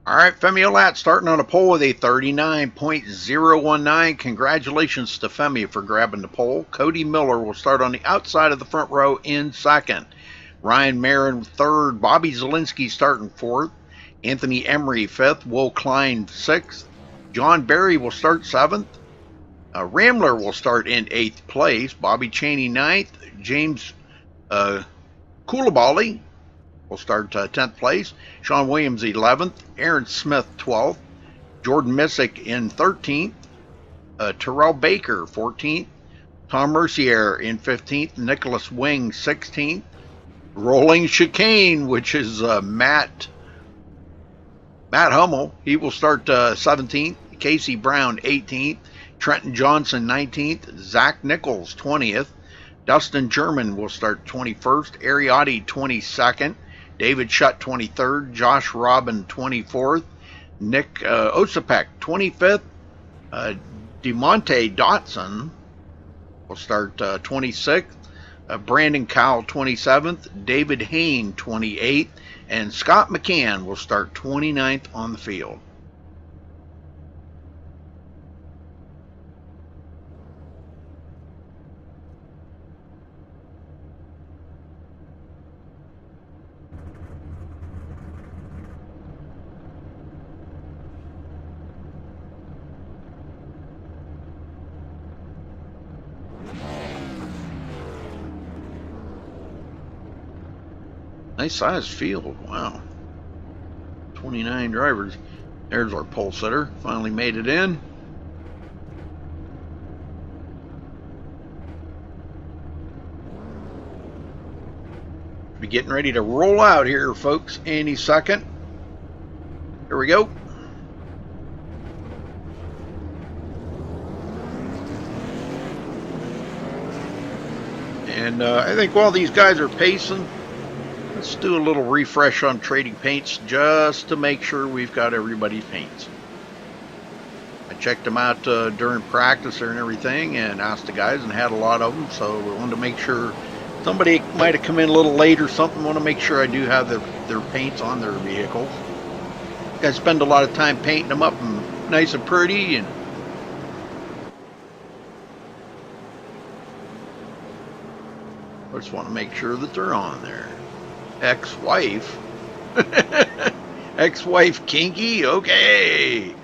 All right, Femi Olat starting on a pole with a 39.019. Congratulations to Femi for grabbing the pole. Cody Miller will start on the outside of the front row in second. Ryan Marin third. Bobby Zielinski starting fourth. Anthony Emery fifth. Will Klein sixth. John Berry will start seventh. Ramler will start in eighth place. Bobby Chaney ninth. James Koulibaly will start 10th place. Sean Williams 11th. Aaron Smith 12th. Jordan Missick in 13th. Terrell Baker 14th. Tom Mercier in 15th. Nicholas Wing 16th. Rolling Chicane, which is Matt Hummel, he will start 17th. Casey Brown 18th. Trenton Johnson 19th. Zach Nichols 20th. Dustin German will start 21st. Ariotti 22nd. David Shutt 23rd. Josh Robin 24th. Nick Osipek 25th. DeMonte Dotson will start 26th. Brandon Cowell 27th. David Hain 28th. And Scott McCann will start 29th on the field. Nice sized field. Wow. 29 drivers. There's our pole sitter. Finally made it in. Be getting ready to roll out here, folks, any second. Here we go. And I think while these guys are pacing, let's do a little refresh on trading paints just to make sure we've got everybody's paints. I checked them out during practice and everything and asked the guys and had a lot of them, so we wanted to make sure somebody might have come in a little late or something. I want to make sure I do have their paints on their vehicles. Guys spend a lot of time painting them up and nice and pretty, and I just want to make sure that they're on there. Ex-wife. Ex-wife kinky? Okay.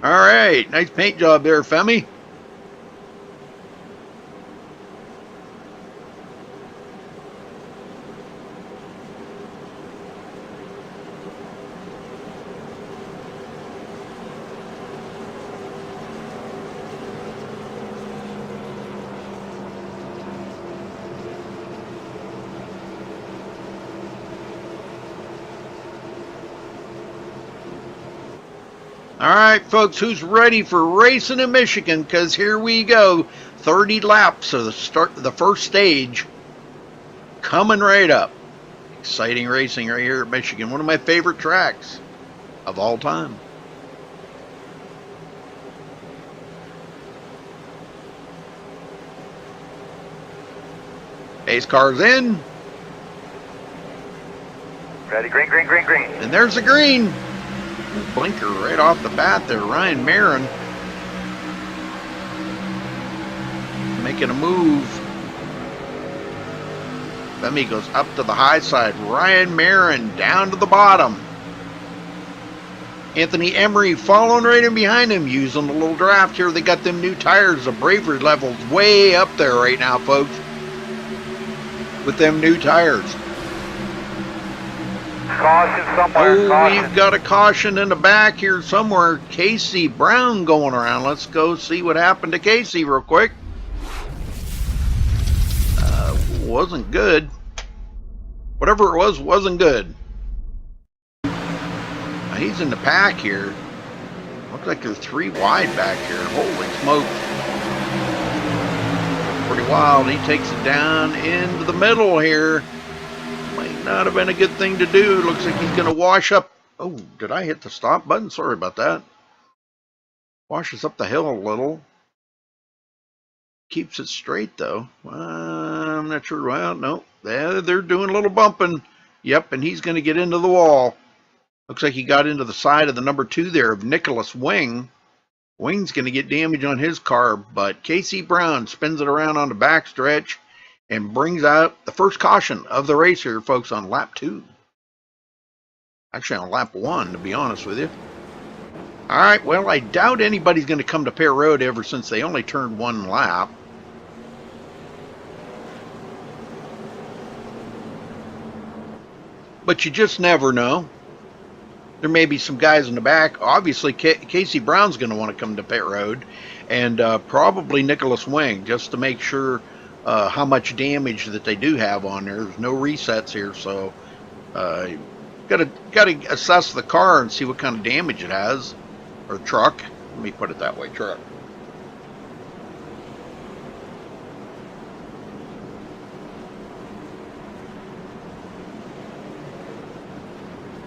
All right. Nice paint job there, Femi. All right, folks, who's ready for racing in Michigan? Because here we go. 30 laps of the first stage coming right up. Exciting racing right here at Michigan. One of my favorite tracks of all time. Pace car's in. Ready, green, green, green, green. And there's the green. Blinker right off the bat there. Ryan Marin making a move. Femi goes up to the high side. Ryan Marin down to the bottom. Anthony Emery following right in behind him, using a little draft here. They got them new tires. The bravery level's way up there right now, folks, with them new tires. Caution somewhere. Oh, caution. we've got a caution in the back here somewhere. Casey Brown going around. Let's go see what happened to Casey real quick. Wasn't good. Whatever it was, wasn't good. Now he's in the pack here. Looks like there's 3 wide back here. Holy smoke. Pretty wild. He takes it down into the middle here. Might not have been a good thing to do. Looks like he's going to wash up. Oh, did I hit the stop button? Sorry about that. Washes up the hill a little. Keeps it straight, though. I'm not sure. Well, no. They're doing a little bumping. Yep, and he's going to get into the wall. Looks like he got into the side of the number 2 there of Nicholas Wing. Wing's going to get damage on his car, but Casey Brown spins it around on the backstretch and brings out the first caution of the race here, folks, on lap 2. Actually, on lap 1, to be honest with you. All right, well, I doubt anybody's going to come to Pear Road ever since they only turned 1 lap. But you just never know. There may be some guys in the back. Obviously, Casey Brown's going to want to come to pit road, and probably Nicholas Wing, just to make sure how much damage that they do have on there. There's no resets here, so got to assess the car and see what kind of damage it has, or truck. Let me put it that way, truck.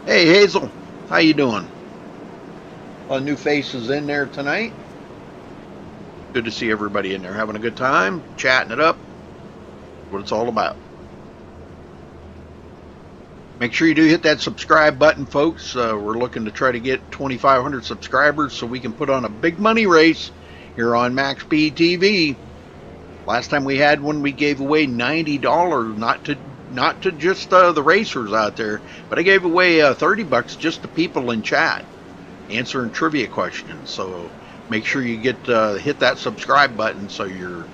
Hey, Hazel. How you doing? A lot of new faces in there tonight. Good to see everybody in there having a good time, chatting it up. What it's all about. Make sure you do hit that subscribe button, folks. We're looking to try to get 2,500 subscribers so we can put on a big money race here on MaxSpeedTV. Last time we had one, we gave away $90, not to just the racers out there, but I gave away $30 just to people in chat answering trivia questions. So make sure you get hit that subscribe button so you're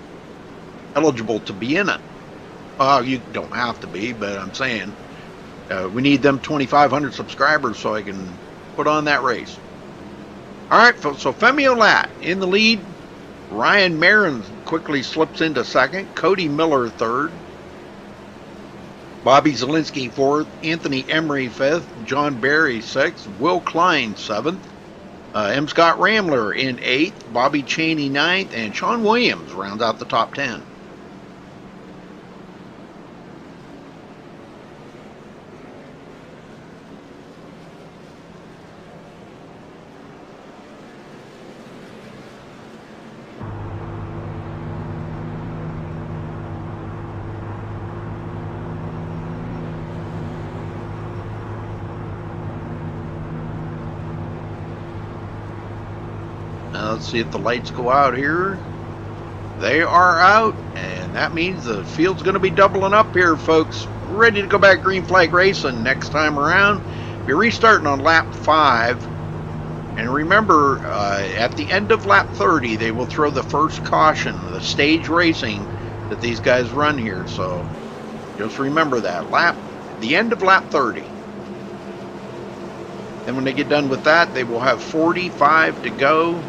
eligible to be in it. You don't have to be, but I'm saying we need them 2,500 subscribers so I can put on that race. All right, so Femi Olat in the lead. Ryan Marin quickly slips into second. Cody Miller third. Bobby Zielinski 4th, Anthony Emery 5th, John Barry 6th, Will Klein 7th, M. Scott Ramler in 8th, Bobby Cheney 9th, and Sean Williams rounds out the top 10. Let's see if the lights go out here. They are out, and that means the field's going to be doubling up here, folks. Ready to go back green flag racing next time around. We're restarting on lap 5. And remember, at the end of lap 30, they will throw the first caution, the stage racing that these guys run here. So just remember that. The end of lap 30. And when they get done with that, they will have 45 to go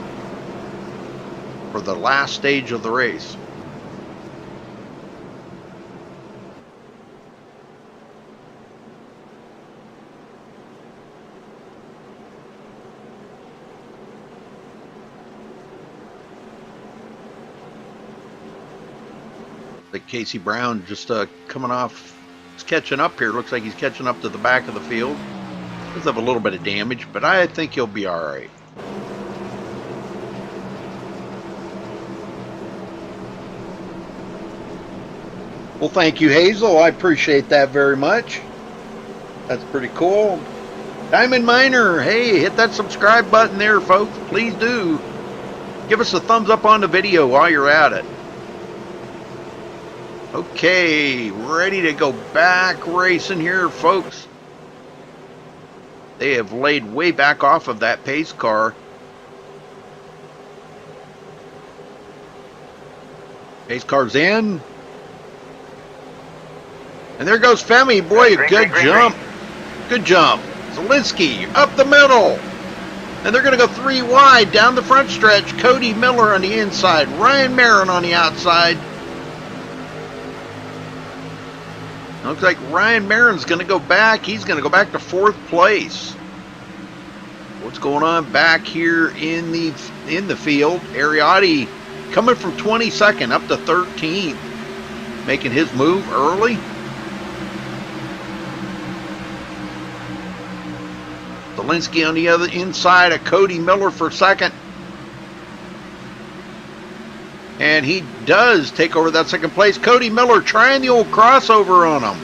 for the last stage of the race. Like Casey Brown just coming off, he's catching up here. Looks like he's catching up to the back of the field. Does have a little bit of damage, but I think he'll be all right. Well, thank you, Hazel. I appreciate that very much. That's pretty cool. Diamond Miner, hey, hit that subscribe button there, folks. Please do. Give us a thumbs up on the video while you're at it. Okay, ready to go back racing here, folks. They have laid way back off of that pace car. Pace car's in. And there goes Femi. Boy, a good jump. Good jump. Zielinski up the middle. And they're going to go 3 wide down the front stretch. Cody Miller on the inside. Ryan Marin on the outside. Looks like Ryan Marin's going to go back. He's going to go back to 4th place. What's going on back here in the field? Ariotti coming from 22nd up to 13th. Making his move early. Zielinski on the other inside of Cody Miller for second. And he does take over that second place. Cody Miller trying the old crossover on him.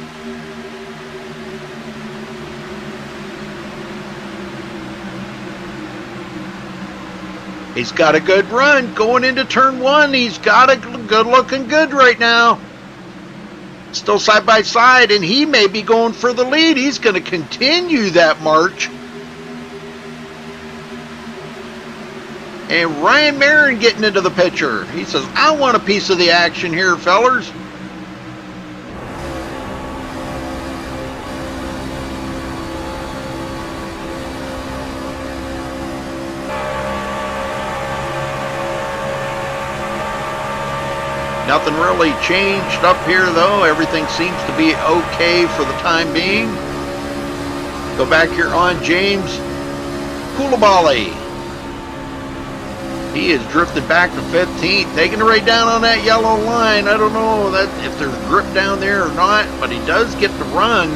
He's got a good run going into turn one. He's got a good looking good right now. Still side by side, and he may be going for the lead. He's going to continue that march. And Ryan Marin getting into the picture. He says, I want a piece of the action here, fellers. Nothing really changed up here, though. Everything seems to be okay for the time being. Go back here on James Coulibaly. He has drifted back to 15th, taking it right down on that yellow line. I don't know if there's grip down there or not, but he does get the run,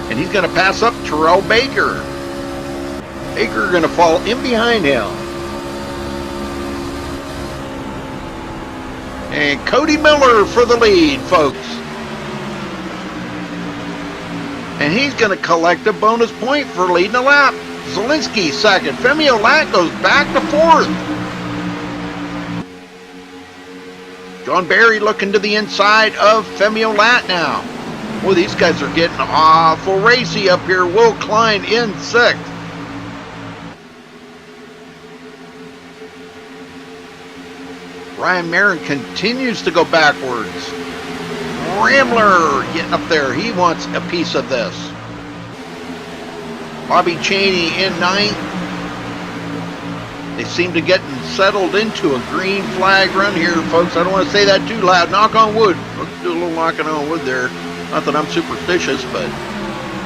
and he's going to pass up Terrell Baker. Baker going to fall in behind him. And Cody Miller for the lead, folks. And he's going to collect a bonus point for leading a lap. Zielinski second. Femi Olat goes back to fourth. John Barry looking to the inside of Femi Olat now. Boy, these guys are getting awful racy up here. Will Klein in sixth. Ryan Marin continues to go backwards. Ramler getting up there. He wants a piece of this. Bobby Chaney in ninth. They seem to get settled into a green flag run here, folks. I don't want to say that too loud. Knock on wood. Let's do a little knocking on wood there. Not that I'm superstitious, but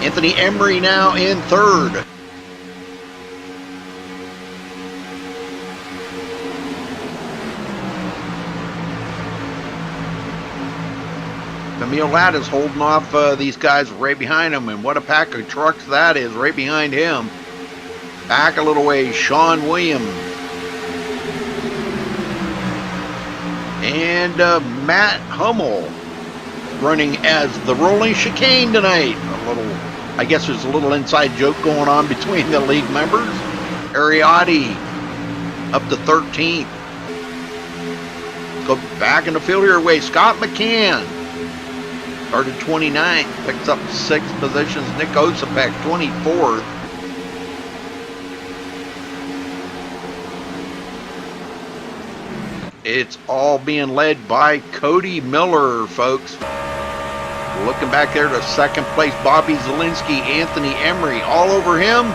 Anthony Emery now in third. Femi Olat is holding off these guys right behind him, and what a pack of trucks that is right behind him. Back a little ways, Sean Williams. And Matt Hummel running as the rolling chicane tonight. I guess there's a little inside joke going on between the league members. Ariotti up to 13th. Go back in the field here way. Scott McCann started 29th, picks up 6 positions. Nick Osipek 24th. It's all being led by Cody Miller, folks. Looking back there to second place, Bobby Zielinski, Anthony Emery, all over him.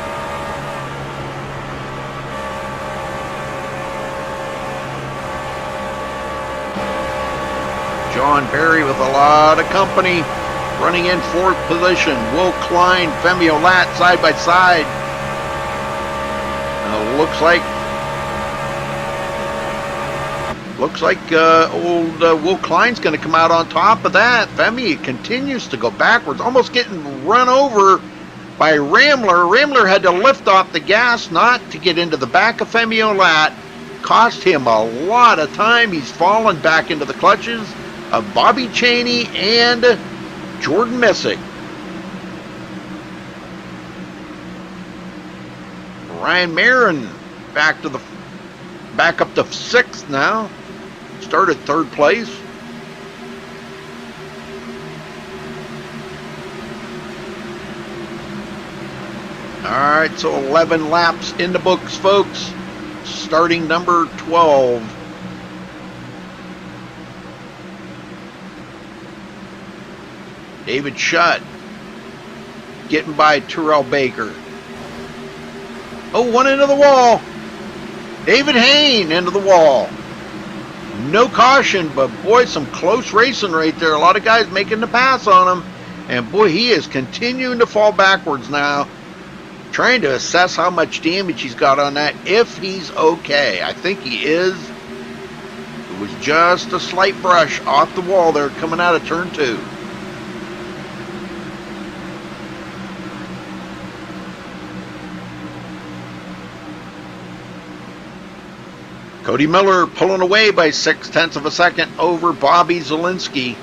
John Barry with a lot of company running in 4th position. Will Klein, Femi Olat side by side. Looks like old Will Klein's going to come out on top of that. Femi continues to go backwards, almost getting run over by Ramler. Ramler had to lift off the gas not to get into the back of Femi Olat. Cost him a lot of time. He's fallen back into the clutches of Bobby Chaney and Jordan Messick. Ryan Marin back up to 6th now. Started 3rd place. All right, so 11 laps in the books, folks. Starting number 12. David Shutt getting by Terrell Baker. Oh, one into the wall. David Hayne into the wall. No caution, but boy, some close racing right there. A lot of guys making the pass on him. And boy, he is continuing to fall backwards now. Trying to assess how much damage he's got on that, if he's okay. I think he is. It was just a slight brush off the wall there coming out of turn 2. Cody Miller pulling away by 0.6 of a second over Bobby Zielinski.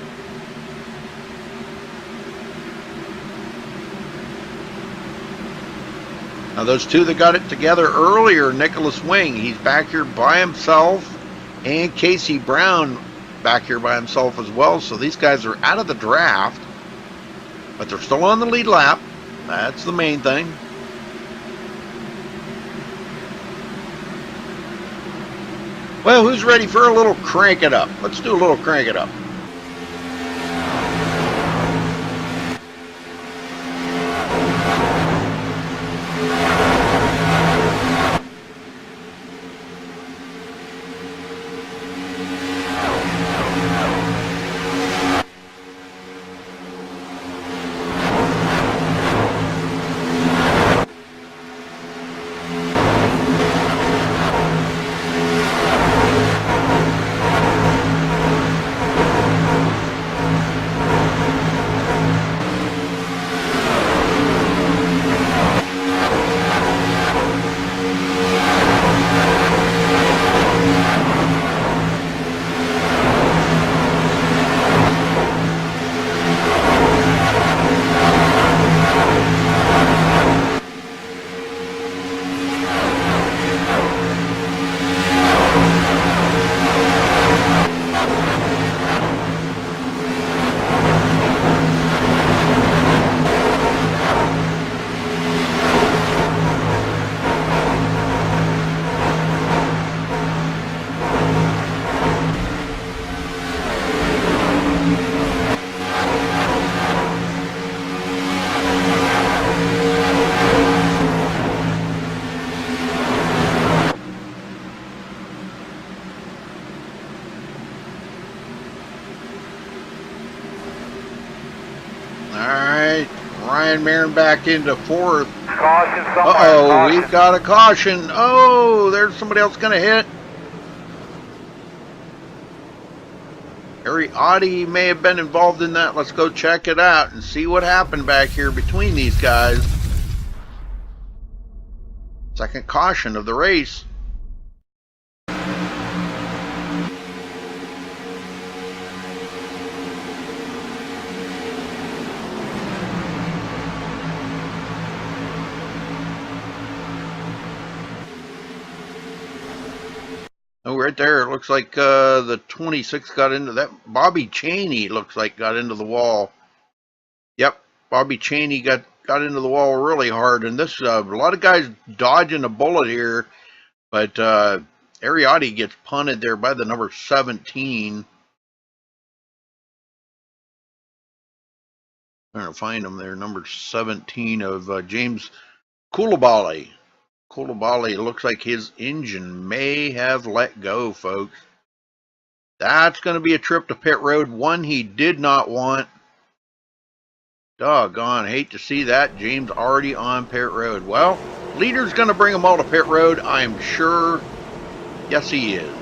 Now those two that got it together earlier, Nicholas Wing, he's back here by himself, and Casey Brown back here by himself as well. So these guys are out of the draft, but they're still on the lead lap. That's the main thing. Well, who's ready for a little crank it up? Let's do a little crank it up. Alright, Ryan Marin back into fourth. Caution somewhere. Uh-oh, Caution. we've got a caution. Oh, there's somebody else going to hit. Harry Audi may have been involved in that. Let's go check it out and see what happened back here between these guys. Second caution of the race. Oh, right there, it looks like the 26 got into that. Bobby Cheney looks like got into the wall. Yep, Bobby Cheney got into the wall really hard. And this, a lot of guys dodging a bullet here. But Ariotti gets punted there by the number 17. I'm trying to find him there, number 17 of James Coulibaly. Coulibaly looks like his engine may have let go, folks. That's going to be a trip to pit road, one he did not want. Doggone, hate to see that. James already on pit road. Well, leader's going to bring them all to pit road, I'm sure. Yes, he is.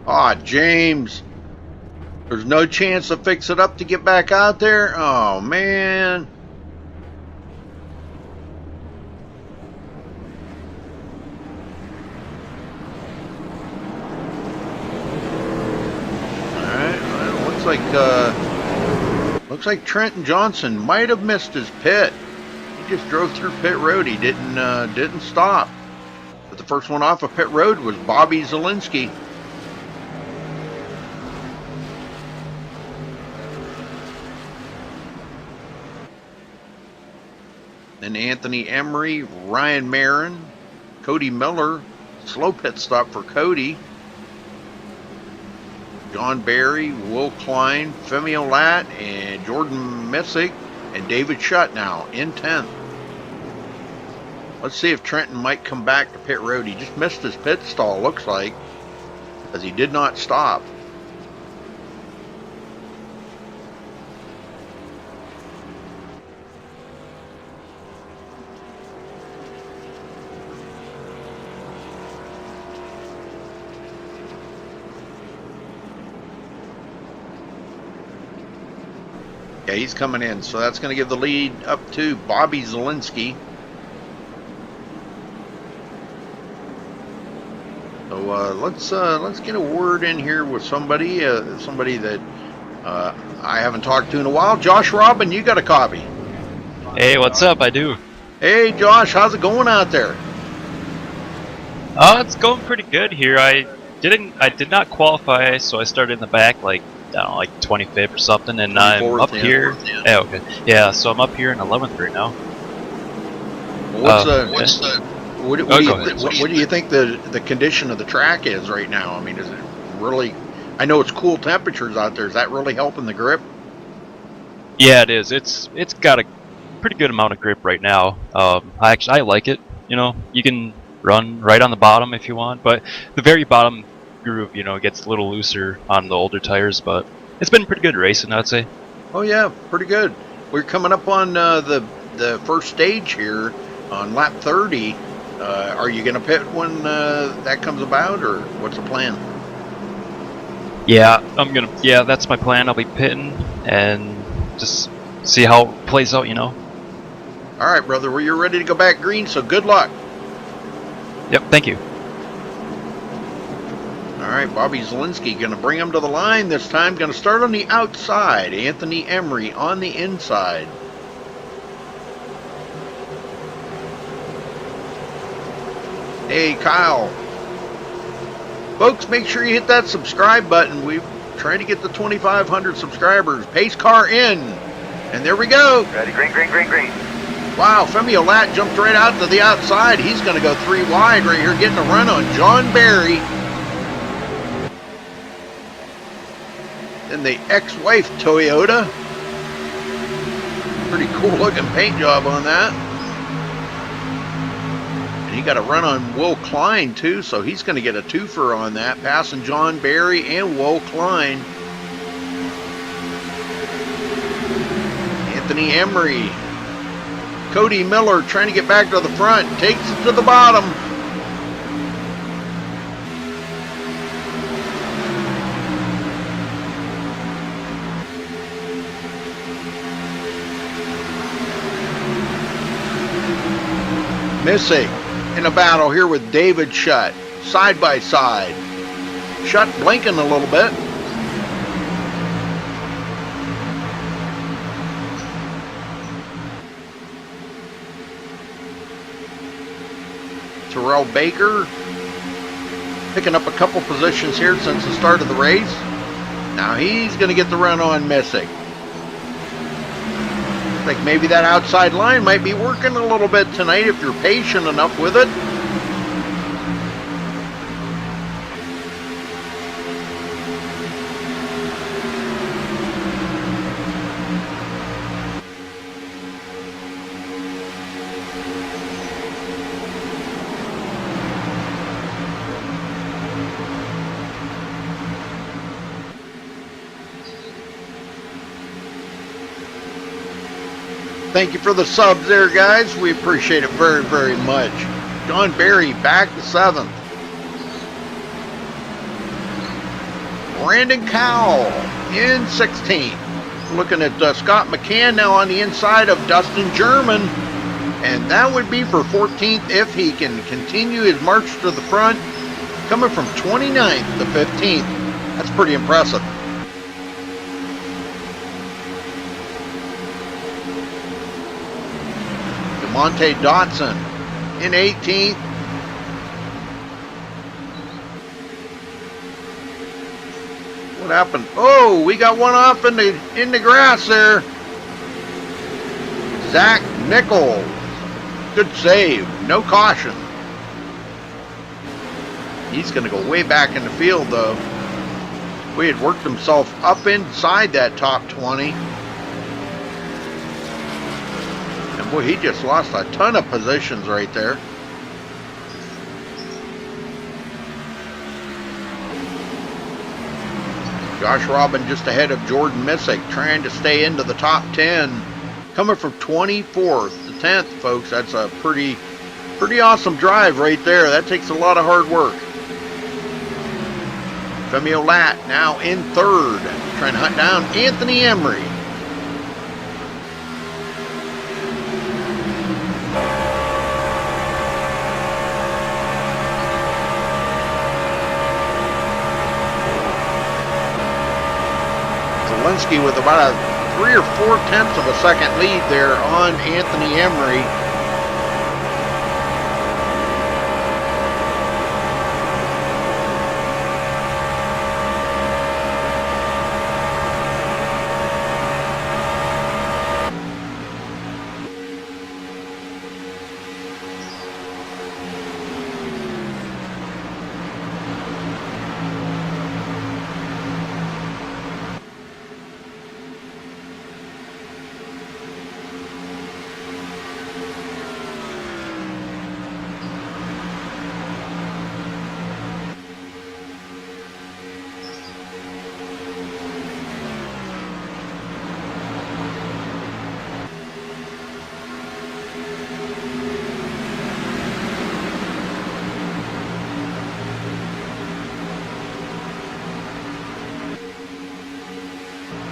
Ah, James. There's no chance to fix it up to get back out there? Oh, man. Alright, well, looks like Trenton Johnson might have missed his pit. He just drove through pit road. He didn't stop. But the first one off of pit road was Bobby Zielinski. Then Anthony Emery, Ryan Marin, Cody Miller, slow pit stop for Cody. John Barry, Will Klein, Femi Olat, and Jordan Missick, and David Shutt now in 10th. Let's see if Trenton might come back to pit road. He just missed his pit stall, looks like, because he did not stop. Yeah, he's coming in, so that's going to give the lead up to Bobby Zielinski. So let's get a word in here with somebody that I haven't talked to in a while. Josh Robin, you got a copy? Hey, what's up? I do. Hey, Josh, how's it going out there? It's going pretty good here. I did not qualify, so I started in the back, like, I don't know, like 25th or something, and I'm up here. Yeah, okay. Yeah, so I'm up here in 11th right now. What do you think the condition of the track is right now? I mean, is it really? I know it's cool temperatures out there. Is that really helping the grip? Yeah, it is. It's got a pretty good amount of grip right now. I like it. You know, you can run right on the bottom if you want, but the very bottom groove, you know, gets a little looser on the older tires. But it's been pretty good racing, I'd say. Oh yeah, pretty good. We're coming up on the first stage here on lap 30. Are you going to pit when that comes about, or what's the plan? Yeah, Yeah, that's my plan. I'll be pitting and just see how it plays out, you know. All right, brother. Well, you're ready to go back green, so good luck. Yep, thank you. All right, Bobby Zielinski going to bring him to the line this time. Going to start on the outside. Anthony Emery on the inside. Hey, Kyle. Folks, make sure you hit that subscribe button. We're trying to get the 2,500 subscribers. Pace car in. And there we go. Ready, green, green, green, green. Wow, Femio Lat jumped right out to the outside. He's going to go 3 wide right here, getting a run on John Barry. And the ex-wife Toyota. Pretty cool looking paint job on that. And he got a run on Will Klein too, so he's going to get a twofer on that, passing John Barry and Will Klein. Anthony Emery. Cody Miller trying to get back to the front, takes it to the bottom. Missing in a battle here with David Shutt, side by side. Shutt blinking a little bit. Terrell Baker picking up a couple positions here since the start of the race. Now he's going to get the run on Missing. I think maybe that outside line might be working a little bit tonight if you're patient enough with it. Thank you for the subs there, guys. We appreciate it very, very much. John Barry back to 7th. Brandon Cowell in 16th. Looking at Scott McCann now on the inside of Dustin German. And that would be for 14th if he can continue his march to the front. Coming from 29th to 15th. That's pretty impressive. Monte Dotson in 18th. What happened? Oh, we got one off in the grass there. Zach Nichols. Good save. No caution. He's going to go way back in the field, though. We had worked himself up inside that top 20. Boy, he just lost a ton of positions right there. Josh Robin just ahead of Jordan Missick, trying to stay into the top 10. Coming from 24th to 10th, folks. That's a pretty awesome drive right there. That takes a lot of hard work. Femio Lat now in 3rd, trying to hunt down Anthony Emery. Linsky with about a 3 or 4 tenths of a second lead there on Anthony Emery.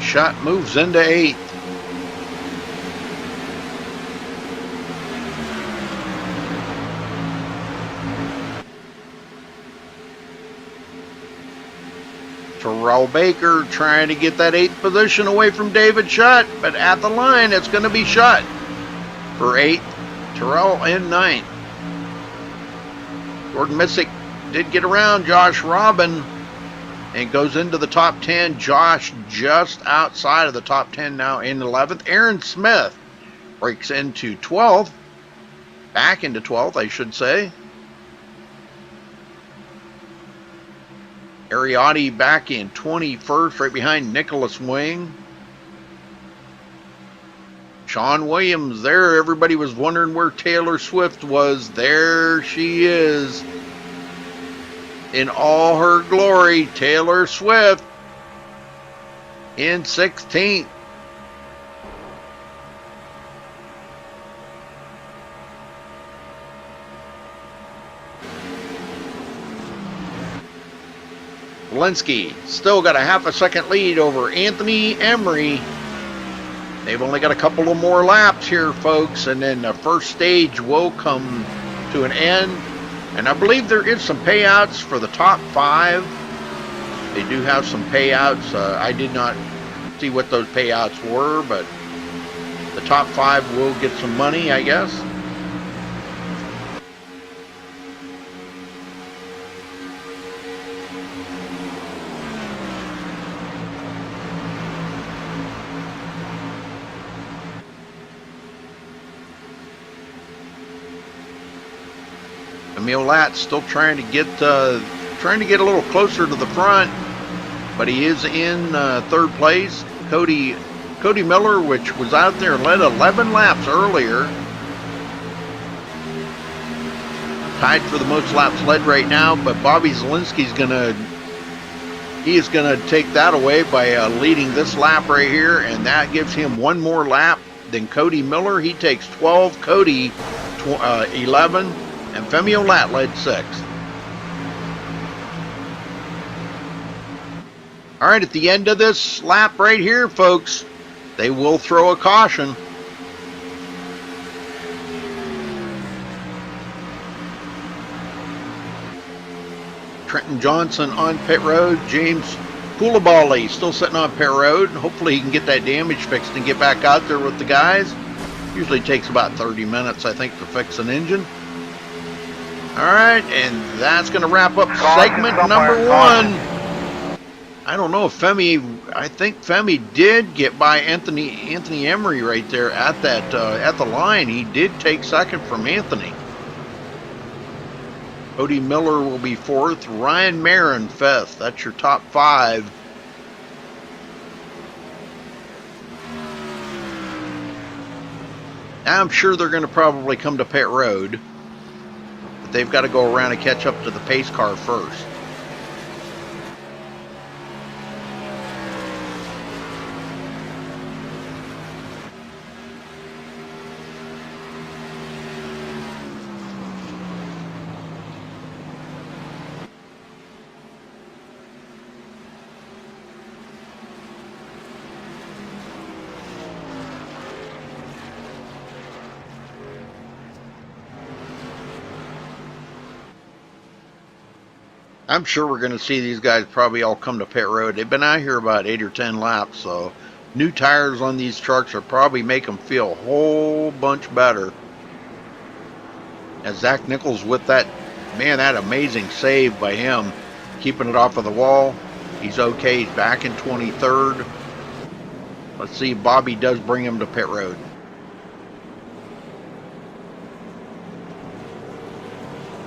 Shot moves into 8th. Terrell Baker trying to get that 8th position away from David Shutt, but at the line it's going to be Shutt for 8th. Terrell in 9th. Gordon Missick did get around Josh Robin and goes into the top 10. Josh just outside of the top 10 now in 11th. Aaron Smith breaks into 12th. Back into 12th, I should say. Ariotti back in 21st, right behind Nicholas Wing. Sean Williams there. Everybody was wondering where Taylor Swift was. There she is. In all her glory, Taylor Swift in 16th. Linsky still got a half a second lead over Anthony Emery. They've only got a couple of more laps here, folks, and then the first stage will come to an end. And I believe there is some payouts for the top 5. They do have some payouts. I did not see what those payouts were, but the top 5 will get some money, I guess. Emil Latt still trying to get a little closer to the front, but he is in 3rd place. Cody Miller, which was out there, led 11 laps earlier, tied for the most laps led right now. But Bobby Zielinski's gonna take that away by leading this lap right here, and that gives him one more lap than Cody Miller. He takes 12. Cody 11. And Femio Lat led 6th. All right, at the end of this lap right here, folks, they will throw a caution. Trenton Johnson on pit road. James Koulibaly still sitting on pit road. Hopefully he can get that damage fixed and get back out there with the guys. Usually takes about 30 minutes, I think, to fix an engine. All right, and that's going to wrap up segment number 1. I don't know if I think Femi did get by Anthony Emery right there at that at the line. He did take 2nd from Anthony. Cody Miller will be 4th. Ryan Marin 5th. That's your top 5. Now I'm sure they're going to probably come to pit road. They've got to go around and catch up to the pace car first. I'm sure we're going to see these guys probably all come to pit road. They've been out here about 8 or 10 laps, so new tires on these trucks will probably make them feel a whole bunch better. As Zach Nichols with that, man, that amazing save by him, keeping it off of the wall. He's okay. He's back in 23rd. Let's see if Bobby does bring him to pit road.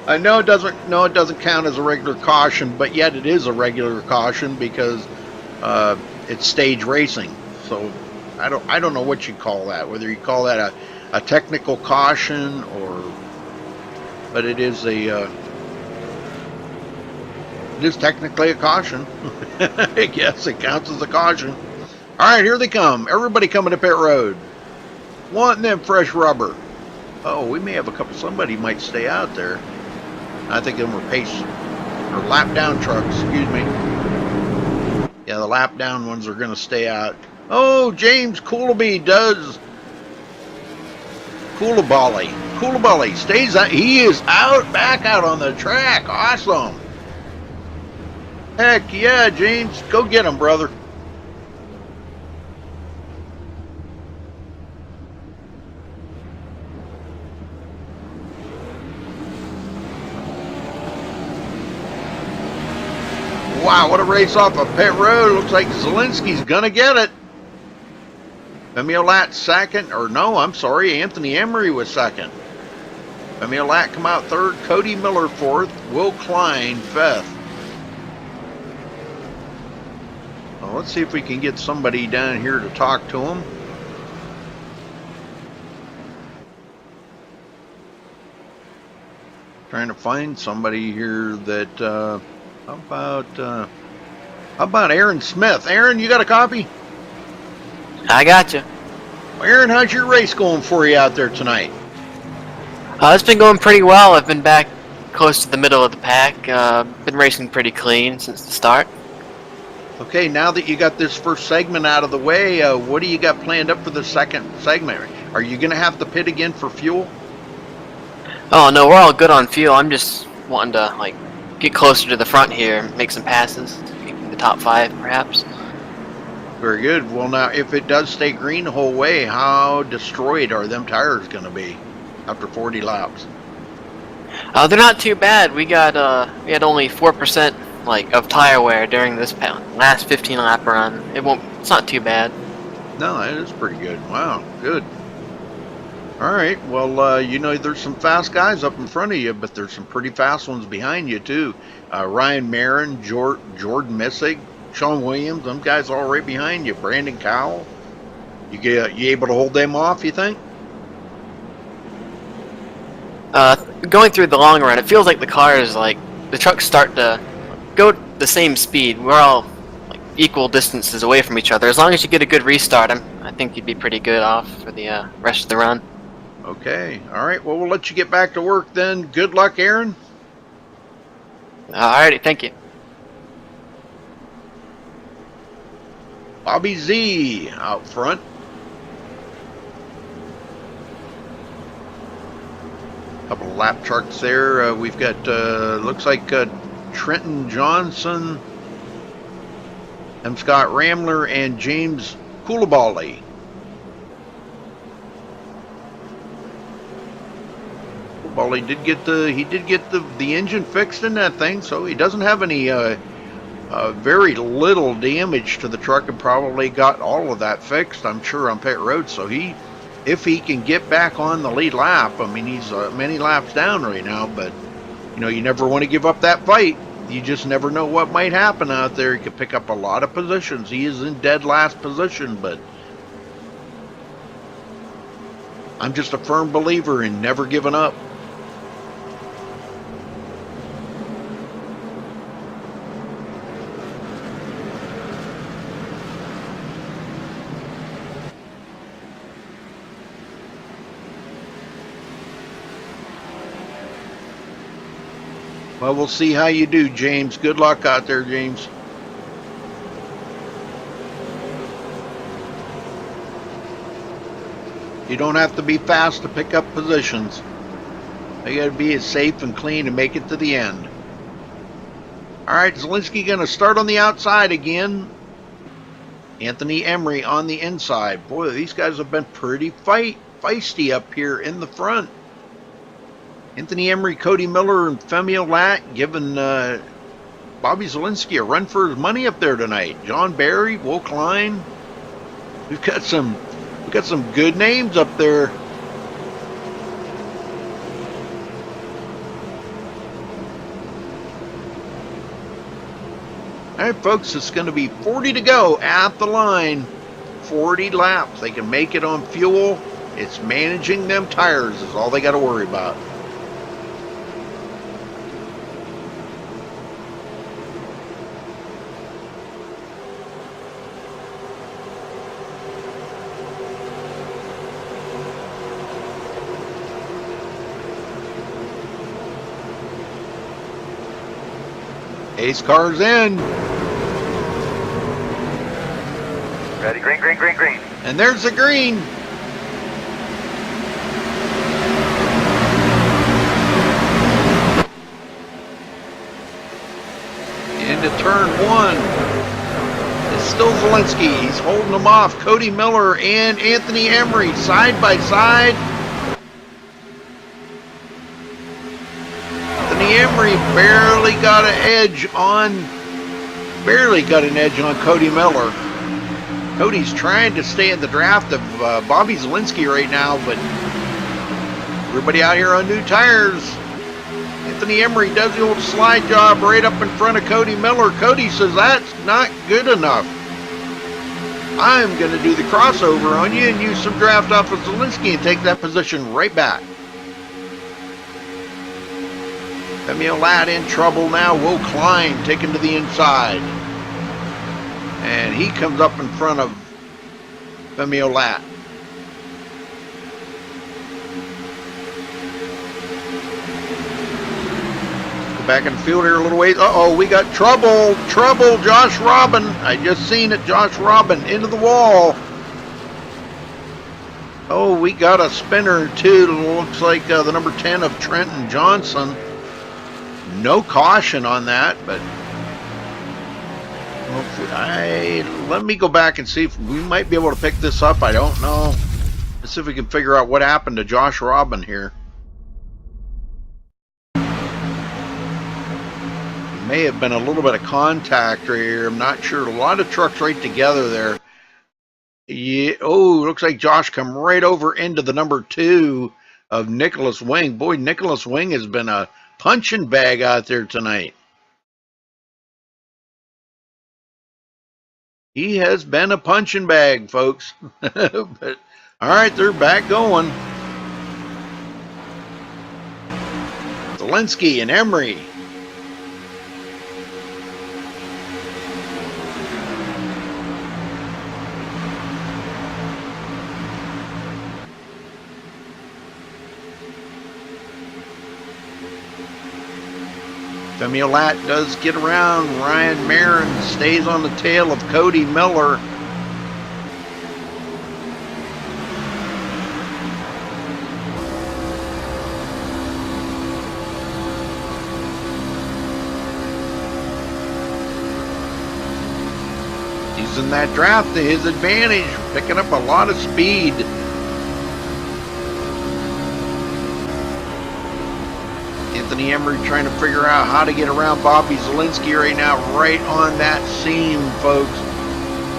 I know it doesn't count as a regular caution, but yet it is a regular caution because it's stage racing. So I don't know what you call that. Whether you call that a technical caution but it is technically a caution. I guess it counts as a caution. All right, here they come. Everybody coming to pit road. Wanting them fresh rubber. Oh, we may have somebody might stay out there. I think them were pace or lap down trucks, excuse me. Yeah, the lap down ones are going to stay out. Oh, James Coolabee does. Coolabally stays out. He is back out on the track. Awesome. Heck yeah, James. Go get him, brother. Wow, what a race off of pit road. Looks like Zielinski's going to get it. Emil Latt second, or no, I'm sorry, Anthony Emery was second. Emil Latt come out third, Cody Miller fourth, Will Klein fifth. Well, let's see if we can get somebody down here to talk to him. Trying to find somebody here that, how about Aaron Smith? Aaron, you got a copy? I got you. Well, Aaron, how's your race going for you out there tonight? It's been going pretty well. I've been back close to the middle of the pack. Been racing pretty clean since the start. Okay, now that you got this first segment out of the way, what do you got planned up for the second segment? Are you going to have to pit again for fuel? Oh no, we're all good on fuel. I'm just wanting to get closer to the front here, make some passes, the top 5 perhaps. Very good. Well, now, if it does stay green the whole way, how destroyed are them tires going to be after 40 laps? They're not too bad. We had only 4% of tire wear during this last 15 lap run. It's not too bad. No, that is pretty good. Wow, good. All right. Well, there's some fast guys up in front of you, but there's some pretty fast ones behind you too. Ryan Marin, Jordan Missig, Sean Williams, them guys all right behind you. Brandon Cowell. You able to hold them off, you think? Going through the long run, it feels like the trucks start to go the same speed. We're all equal distances away from each other. As long as you get a good restart, I think you'd be pretty good off for the rest of the run. Okay. All right. Well, we'll let you get back to work then. Good luck, Aaron. Alrighty, thank you. Bobby Z out front. Couple of lap trucks there. We've got, looks like Trenton Johnson, M. Scott Ramler, and James Coolabally. Coolabally did get the engine fixed in that thing, so he doesn't have any very little damage to the truck, and probably got all of that fixed, I'm sure, on pit road. So if he can get back on the lead lap, I mean, he's many laps down right now, but you never want to give up that fight. You just never know what might happen out there. He could pick up a lot of positions. He is in dead last position, but I'm just a firm believer in never giving up. Well, we'll see how you do, James. Good luck out there, James. You don't have to be fast to pick up positions. You got to be as safe and clean to make it to the end. All right, Zielinski going to start on the outside again. Anthony Emery on the inside. Boy, these guys have been pretty feisty up here in the front. Anthony Emery, Cody Miller, and Femi Olat giving Bobby Zielinski a run for his money up there tonight. John Barry, Will Klein. We've got some good names up there. All right, folks, it's going to be 40 to go at the line. 40 laps. They can make it on fuel. It's managing them tires is all they got to worry about. Ace car's in. Ready, green, green, green, green. And there's the green. Into turn one. It's still Zielinski. He's holding them off. Cody Miller and Anthony Emery side by side. Anthony Emery barely got an edge on Cody Miller. Cody's trying to stay in the draft of Bobby Zielinski right now, but everybody out here on new tires. Anthony Emery does the old slide job right up in front of Cody Miller. Cody says, that's not good enough. I'm going to do the crossover on you and use some draft off of Zielinski and take that position right back. Femi Olat in trouble now. Will Klein taken to the inside. And he comes up in front of Femi Olat. Go back in the field here a little ways. Uh-oh, we got trouble. Trouble, Josh Robin. I just seen it, Josh Robin into the wall. Oh, we got a spinner too. Looks like the number 10 of Trenton Johnson. No caution on that, but let me go back and see if we might be able to pick this up. I don't know. Let's see if we can figure out what happened to Josh Robin here. May have been a little bit of contact right here. I'm not sure. A lot of trucks right together there. Yeah. Oh, looks like Josh come right over into the number 2 of Nicholas Wing. Boy, Nicholas Wing has been a punching bag out there tonight. He has been a punching bag, folks. But all right, they're back going. Zielinski and Emery. Femi Olat does get around. Ryan Marin stays on the tail of Cody Miller. Using that draft to his advantage, picking up a lot of speed. Anthony Emery trying to figure out how to get around Bobby Zielinski right now, right on that seam, folks.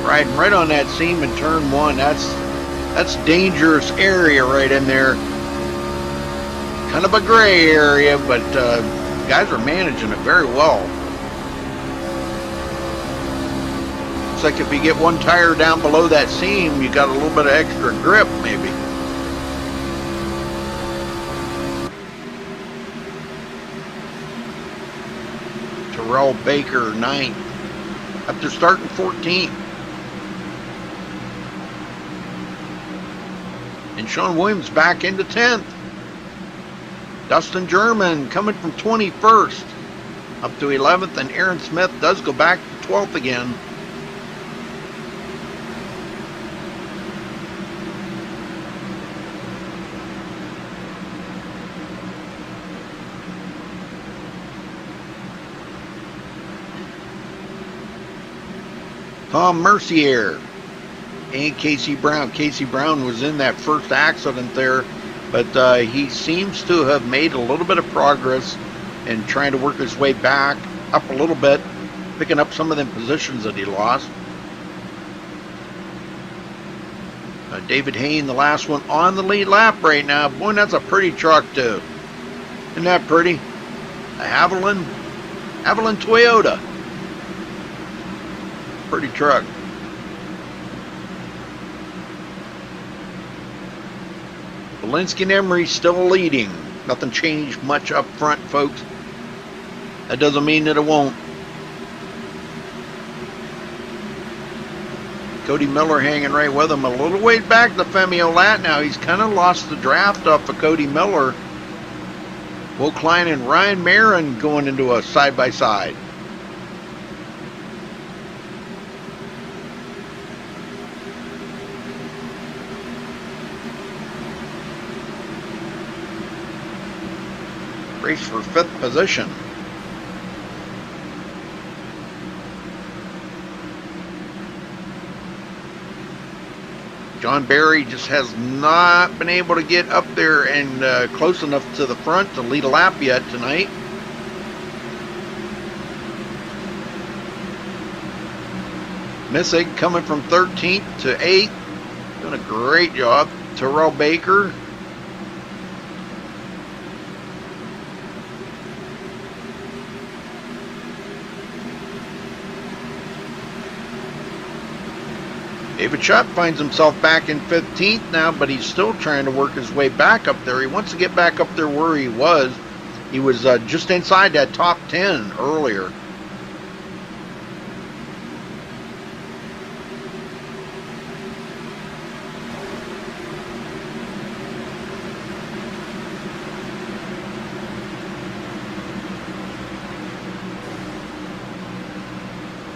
Riding right on that seam in turn one. That's dangerous area right in there. Kind of a gray area, but guys are managing it very well. Looks like if you get one tire down below that seam, you got a little bit of extra grip, maybe. Terrell Baker, 9th. Up to starting 14th. And Sean Williams back into 10th. Dustin German coming from 21st up to 11th. And Aaron Smith does go back to 12th again. Tom Mercier and Casey Brown. Casey Brown was in that first accident there, but he seems to have made a little bit of progress and trying to work his way back up a little bit, picking up some of them positions that he lost. David Hayne, the last one on the lead lap right now. Boy, that's a pretty truck too. Isn't that pretty? A Haviland Toyota. Pretty truck. Valinsky and Emery still leading. Nothing changed much up front, folks. That doesn't mean that it won't. Cody Miller hanging right with him. A little way back to Femi Olat now. He's kind of lost the draft off of Cody Miller. Will Klein and Ryan Marin going into a side-by-side. Race for 5th position. John Barry just has not been able to get up there and close enough to the front to lead a lap yet tonight. Missig coming from 13th to 8th. Doing a great job. Terrell Baker. David Schutt finds himself back in 15th now, but he's still trying to work his way back up there. He wants to get back up there where he was. He was just inside that top 10 earlier.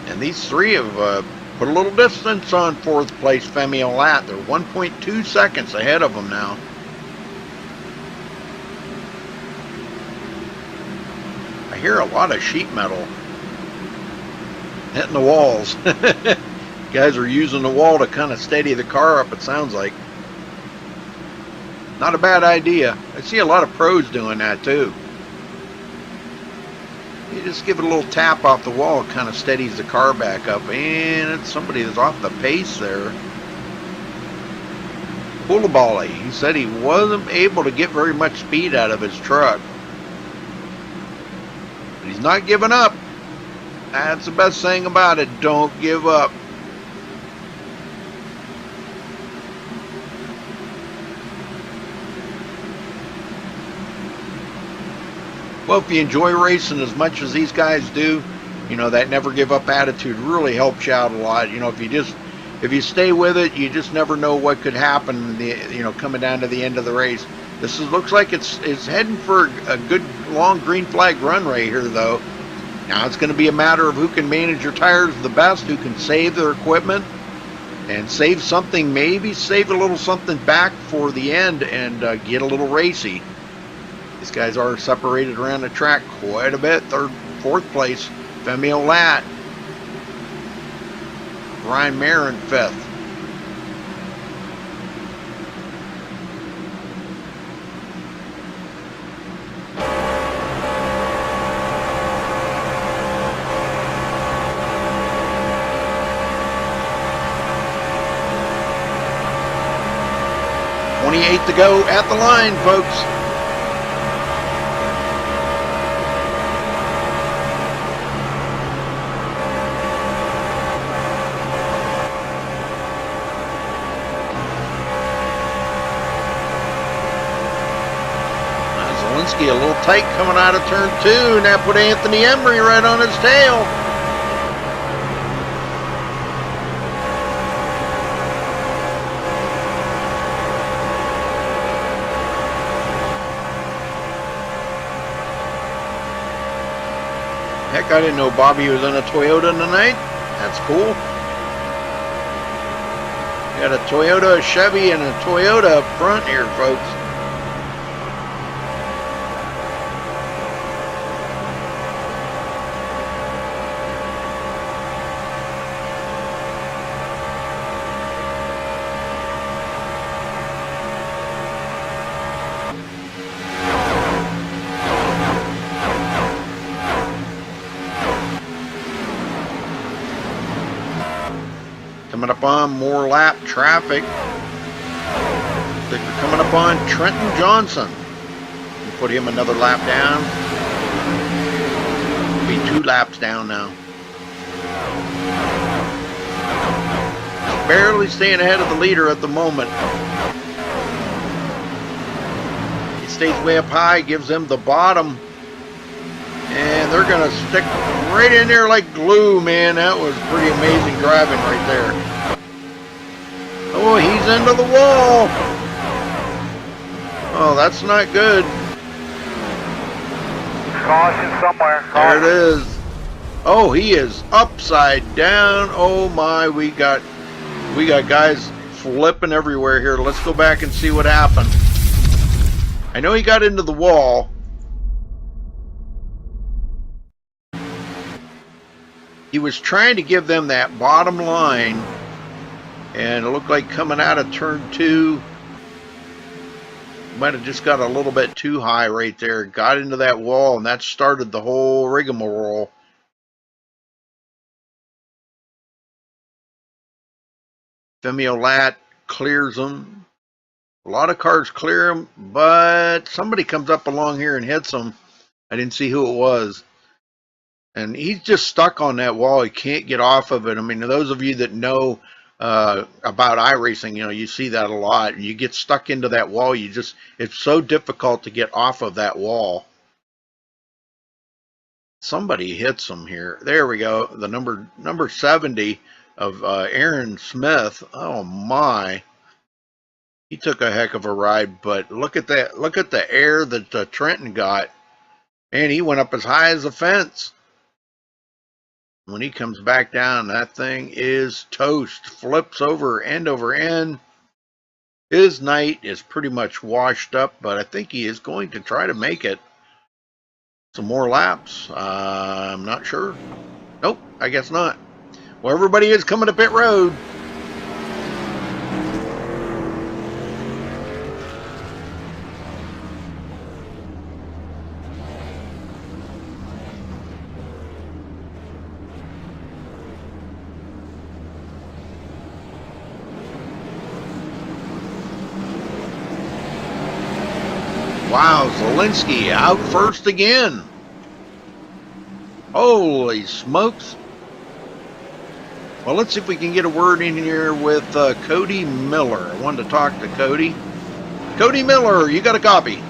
And these three have put a little distance on 4th place Femi Olat. They're 1.2 seconds ahead of him now. I hear a lot of sheet metal hitting the walls. Guys are using the wall to kind of steady the car up, it sounds like. Not a bad idea. I see a lot of pros doing that too. You just give it a little tap off the wall, it kind of steadies the car back up. And it's somebody that's off the pace there. Koulibaly, he said he wasn't able to get very much speed out of his truck. But he's not giving up. That's the best thing about it. Don't give up. Well, if you enjoy racing as much as these guys do, you know, that never give up attitude really helps you out a lot. You know, if you stay with it, you just never know what could happen, you know, coming down to the end of the race. Looks like it's heading for a good long green flag run right here, though. Now it's going to be a matter of who can manage your tires the best, who can save their equipment and save something, maybe save a little something back for the end and get a little racy. These guys are separated around the track quite a bit. 4th place, Femi Olat. Ryan Marin 5th. .28 to go at the line, folks. A little tight coming out of turn 2, and that put Anthony Emery right on his tail. Heck, I didn't know Bobby was in a Toyota tonight. That's cool. Got a Toyota, a Chevy, and a Toyota up front here, folks. Coming up on more lap traffic. They're coming up on Trenton Johnson. We'll put him another lap down. Be 2 laps down now. Barely staying ahead of the leader at the moment. He stays way up high, gives them the bottom. And they're going to stick right in there like glue, man. That was pretty amazing driving right there. Oh, he's into the wall. Oh, that's not good. Caution somewhere. There it is. Oh, he is upside down. Oh my, we got guys flipping everywhere here. Let's go back and see what happened. I know he got into the wall. He was trying to give them that bottom line, and it looked like coming out of turn 2, might have just got a little bit too high right there. Got into that wall, and that started the whole rigmarole. Femio Lat clears him. A lot of cars clear him, but somebody comes up along here and hits him. I didn't see who it was. And he's just stuck on that wall. He can't get off of it. I mean, those of you that know about iRacing, you know, you see that a lot. You get stuck into that wall. It's so difficult to get off of that wall. Somebody hits him here. There we go. The number 70 of Aaron Smith. Oh my. He took a heck of a ride, but look at that. Look at the air that Trenton got. And he went up as high as the fence. When he comes back down, that thing is toast. Flips over end. His night is pretty much washed up, but I think he is going to try to make it. Some more laps. I'm not sure. Nope, I guess not. Well, everybody is coming to pit road. Wow, Zielinski out first again. Holy smokes. Well, let's see if we can get a word in here with Cody Miller. I wanted to talk to Cody. Cody Miller, you got a copy?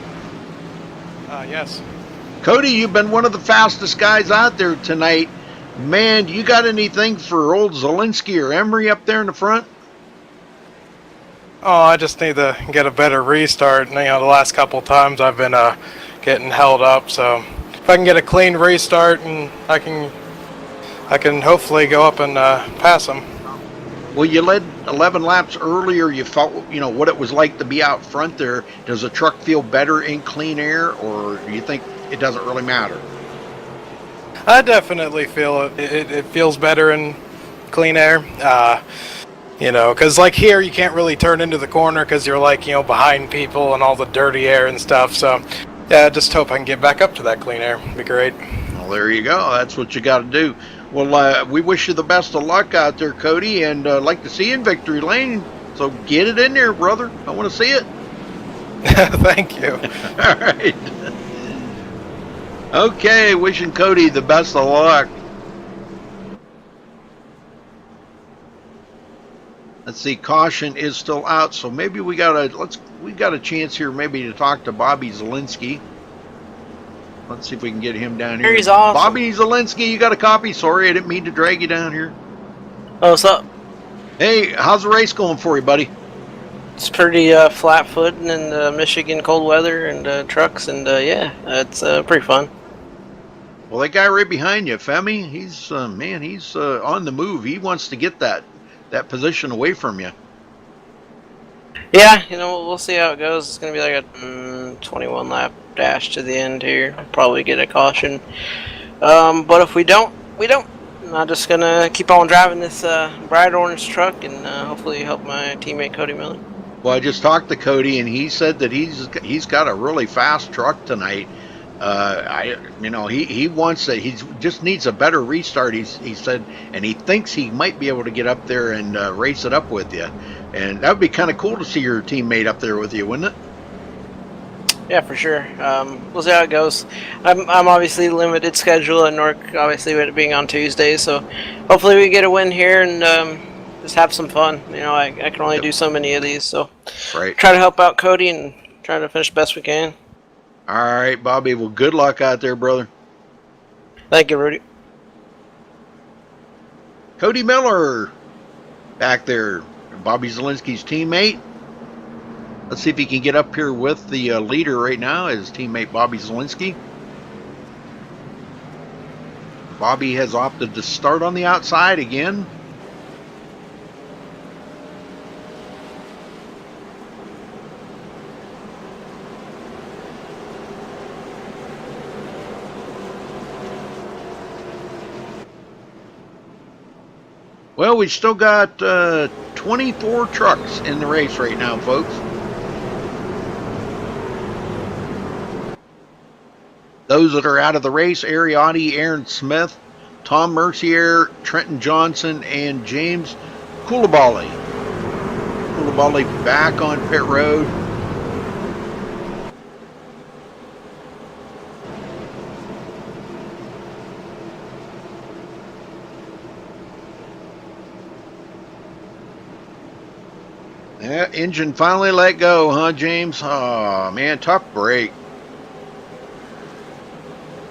Yes. Cody, you've been one of the fastest guys out there tonight. Man, you got anything for old Zielinski or Emery up there in the front? Oh, I just need to get a better restart. You know, the last couple times I've been getting held up. So if I can get a clean restart, and I can hopefully go up and pass them. Well, you led 11 laps earlier. You felt, you know, what it was like to be out front there. Does the truck feel better in clean air, or do you think it doesn't really matter? I definitely feel it. It feels better in clean air. You know, because like here you can't really turn into the corner because you're like, you know, behind people and all the dirty air and stuff. So yeah, I just hope I can get back up to that clean air. It'd be great. Well, there you go. That's what you got to do. Well, we wish you the best of luck out there, Cody, and like to see you in victory lane. So get it in there, brother. I want to see it. Thank you. All right. Okay, wishing Cody the best of luck. Let's see, caution is still out, so maybe we got a chance here maybe to talk to Bobby Zielinski. Let's see if we can get him down here. He's awesome. Bobby Zielinski, you got a copy? Sorry, I didn't mean to drag you down here. Oh, what's up? Hey, how's the race going for you, buddy? It's pretty flat footing in Michigan cold weather and trucks, and yeah, it's pretty fun. Well, that guy right behind you, Femi, he's man, he's on the move. He wants to get that position away from you. Yeah, you know, we'll see how it goes. It's going to be like a 21 lap dash to the end here. Probably get a caution. But if we don't. I'm just going to keep on driving this bright orange truck and hopefully help my teammate Cody Miller. Well, I just talked to Cody, and he said that he's got a really fast truck tonight. He wants that. He just needs a better restart. He said, and he thinks he might be able to get up there and race it up with you. And that would be kind of cool to see your teammate up there with you, wouldn't it? Yeah, for sure. We'll see how it goes. I'm obviously limited schedule at NORC, obviously with it being on Tuesdays, so hopefully we get a win here and just have some fun. I can only do so many of these, so right. Try to help out Cody and try to finish the best we can. All right, Bobby. Well, good luck out there, brother. Thank you, Rudy. Cody Miller back there, Bobby Zielinski's teammate. Let's see if he can get up here with the leader right now, his teammate Bobby Zielinski. Bobby has opted to start on the outside again. Well, we still got 24 trucks in the race right now, folks. Those that are out of the race: Ariotti, Aaron Smith, Tom Mercier, Trenton Johnson, and James Koulibaly. Koulibaly back on pit road. Yeah, engine finally let go, huh, James? Oh, man, tough break.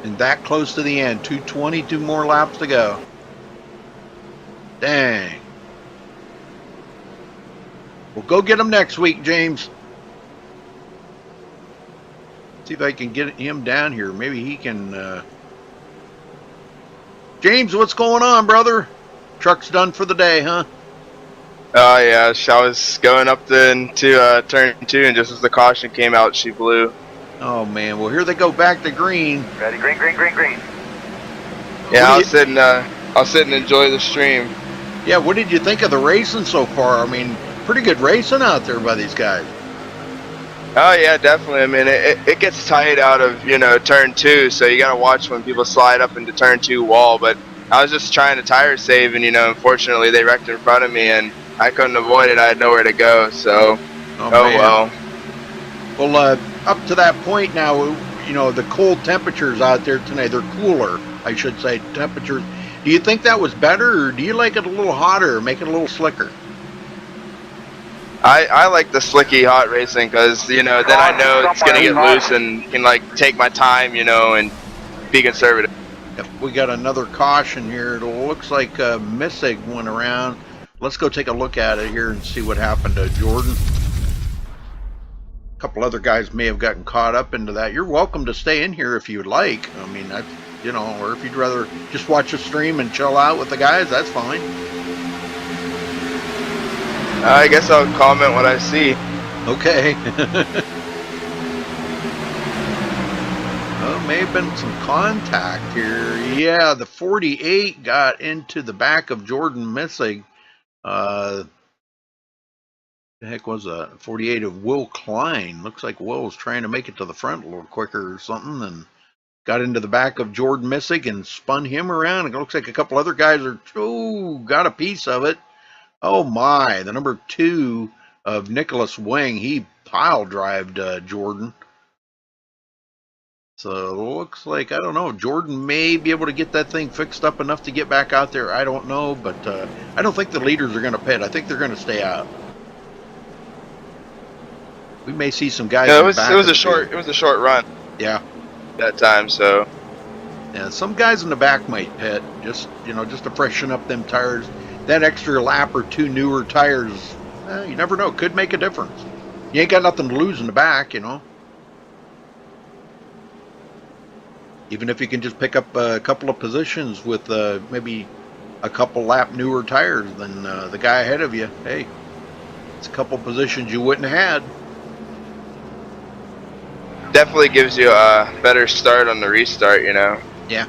And that close to the end. 222 more laps to go. Dang. We'll go get him next week, James. See if I can get him down here. Maybe he can... James, what's going on, brother? Truck's done for the day, huh? Oh yeah, I was going up into turn 2, and just as the caution came out, she blew. Oh man, well here they go back to green. Ready, green, green, green, green. Yeah, I'll sit and enjoy the stream. Yeah, what did you think of the racing so far? I mean, pretty good racing out there by these guys. Oh yeah, definitely. I mean, it gets tight out of turn 2, so you gotta watch when people slide up into turn 2 wall. But I was just trying to tire save, and unfortunately they wrecked in front of me, and I couldn't avoid it. I had nowhere to go, so well. Well, up to that point now, the cold temperatures out there tonight, they're cooler, I should say, temperatures. Do you think that was better, or do you like it a little hotter, make it a little slicker? I like the slicky hot racing because, then I know it's going to get loose and can, take my time, and be conservative. Yep, we got another caution here. It looks like Missig went around. Let's go take a look at it here and see what happened to Jordan. A couple other guys may have gotten caught up into that. You're welcome to stay in here if you'd like. I mean, that's, or if you'd rather just watch the stream and chill out with the guys, that's fine. I guess I'll comment what I see. Okay. Well, may have been some contact here. Yeah, the 48 got into the back of Jordan Missig. The heck was a 48 of Will Klein. Looks like Will was trying to make it to the front a little quicker or something, and got into the back of Jordan Missig and spun him around. It looks like a couple other guys got a piece of it. Oh my, the number 2 of Nicholas Wing, he pile drived Jordan. So it looks like, I don't know, Jordan may be able to get that thing fixed up enough to get back out there. I don't know, but I don't think the leaders are going to pit. I think they're going to stay out. We may see some guys. Yeah, it was a short run. Yeah. That time, so. Yeah, some guys in the back might pit, just to freshen up them tires. That extra lap or 2 newer tires, you never know, could make a difference. You ain't got nothing to lose in the back, Even if you can just pick up a couple of positions with maybe a couple lap newer tires than the guy ahead of you, hey, it's a couple positions you wouldn't have had. Definitely gives you a better start on the restart, Yeah.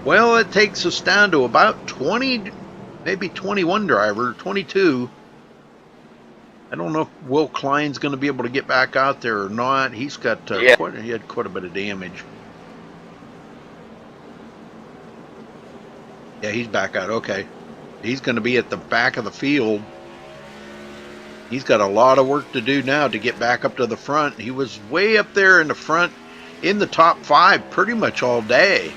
Well, it takes us down to about 20, maybe 21 driver, 22. I don't know if Will Klein's going to be able to get back out there or not. He's got Yeah. he had quite a bit of damage. Yeah, he's back out. Okay. He's going to be at the back of the field. He's got a lot of work to do now to get back up to the front. He was way up there in the front in the top 5 pretty much all day.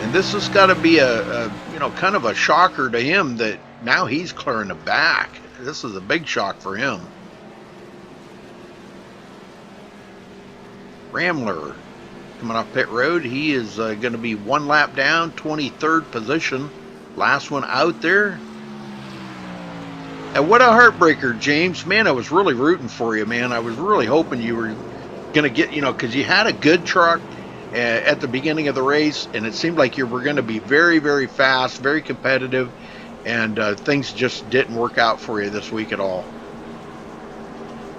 And this has got to be a kind of a shocker to him that now he's clearing the back. This is a big shock for him. Ramler coming off pit road. He is going to be 1 lap down, 23rd position. Last one out there. And what a heartbreaker, James. Man, I was really rooting for you, man. I was really hoping you were going to get, because you had a good truck at the beginning of the race, and it seemed like you were going to be very, very fast, very competitive, and things just didn't work out for you this week at all.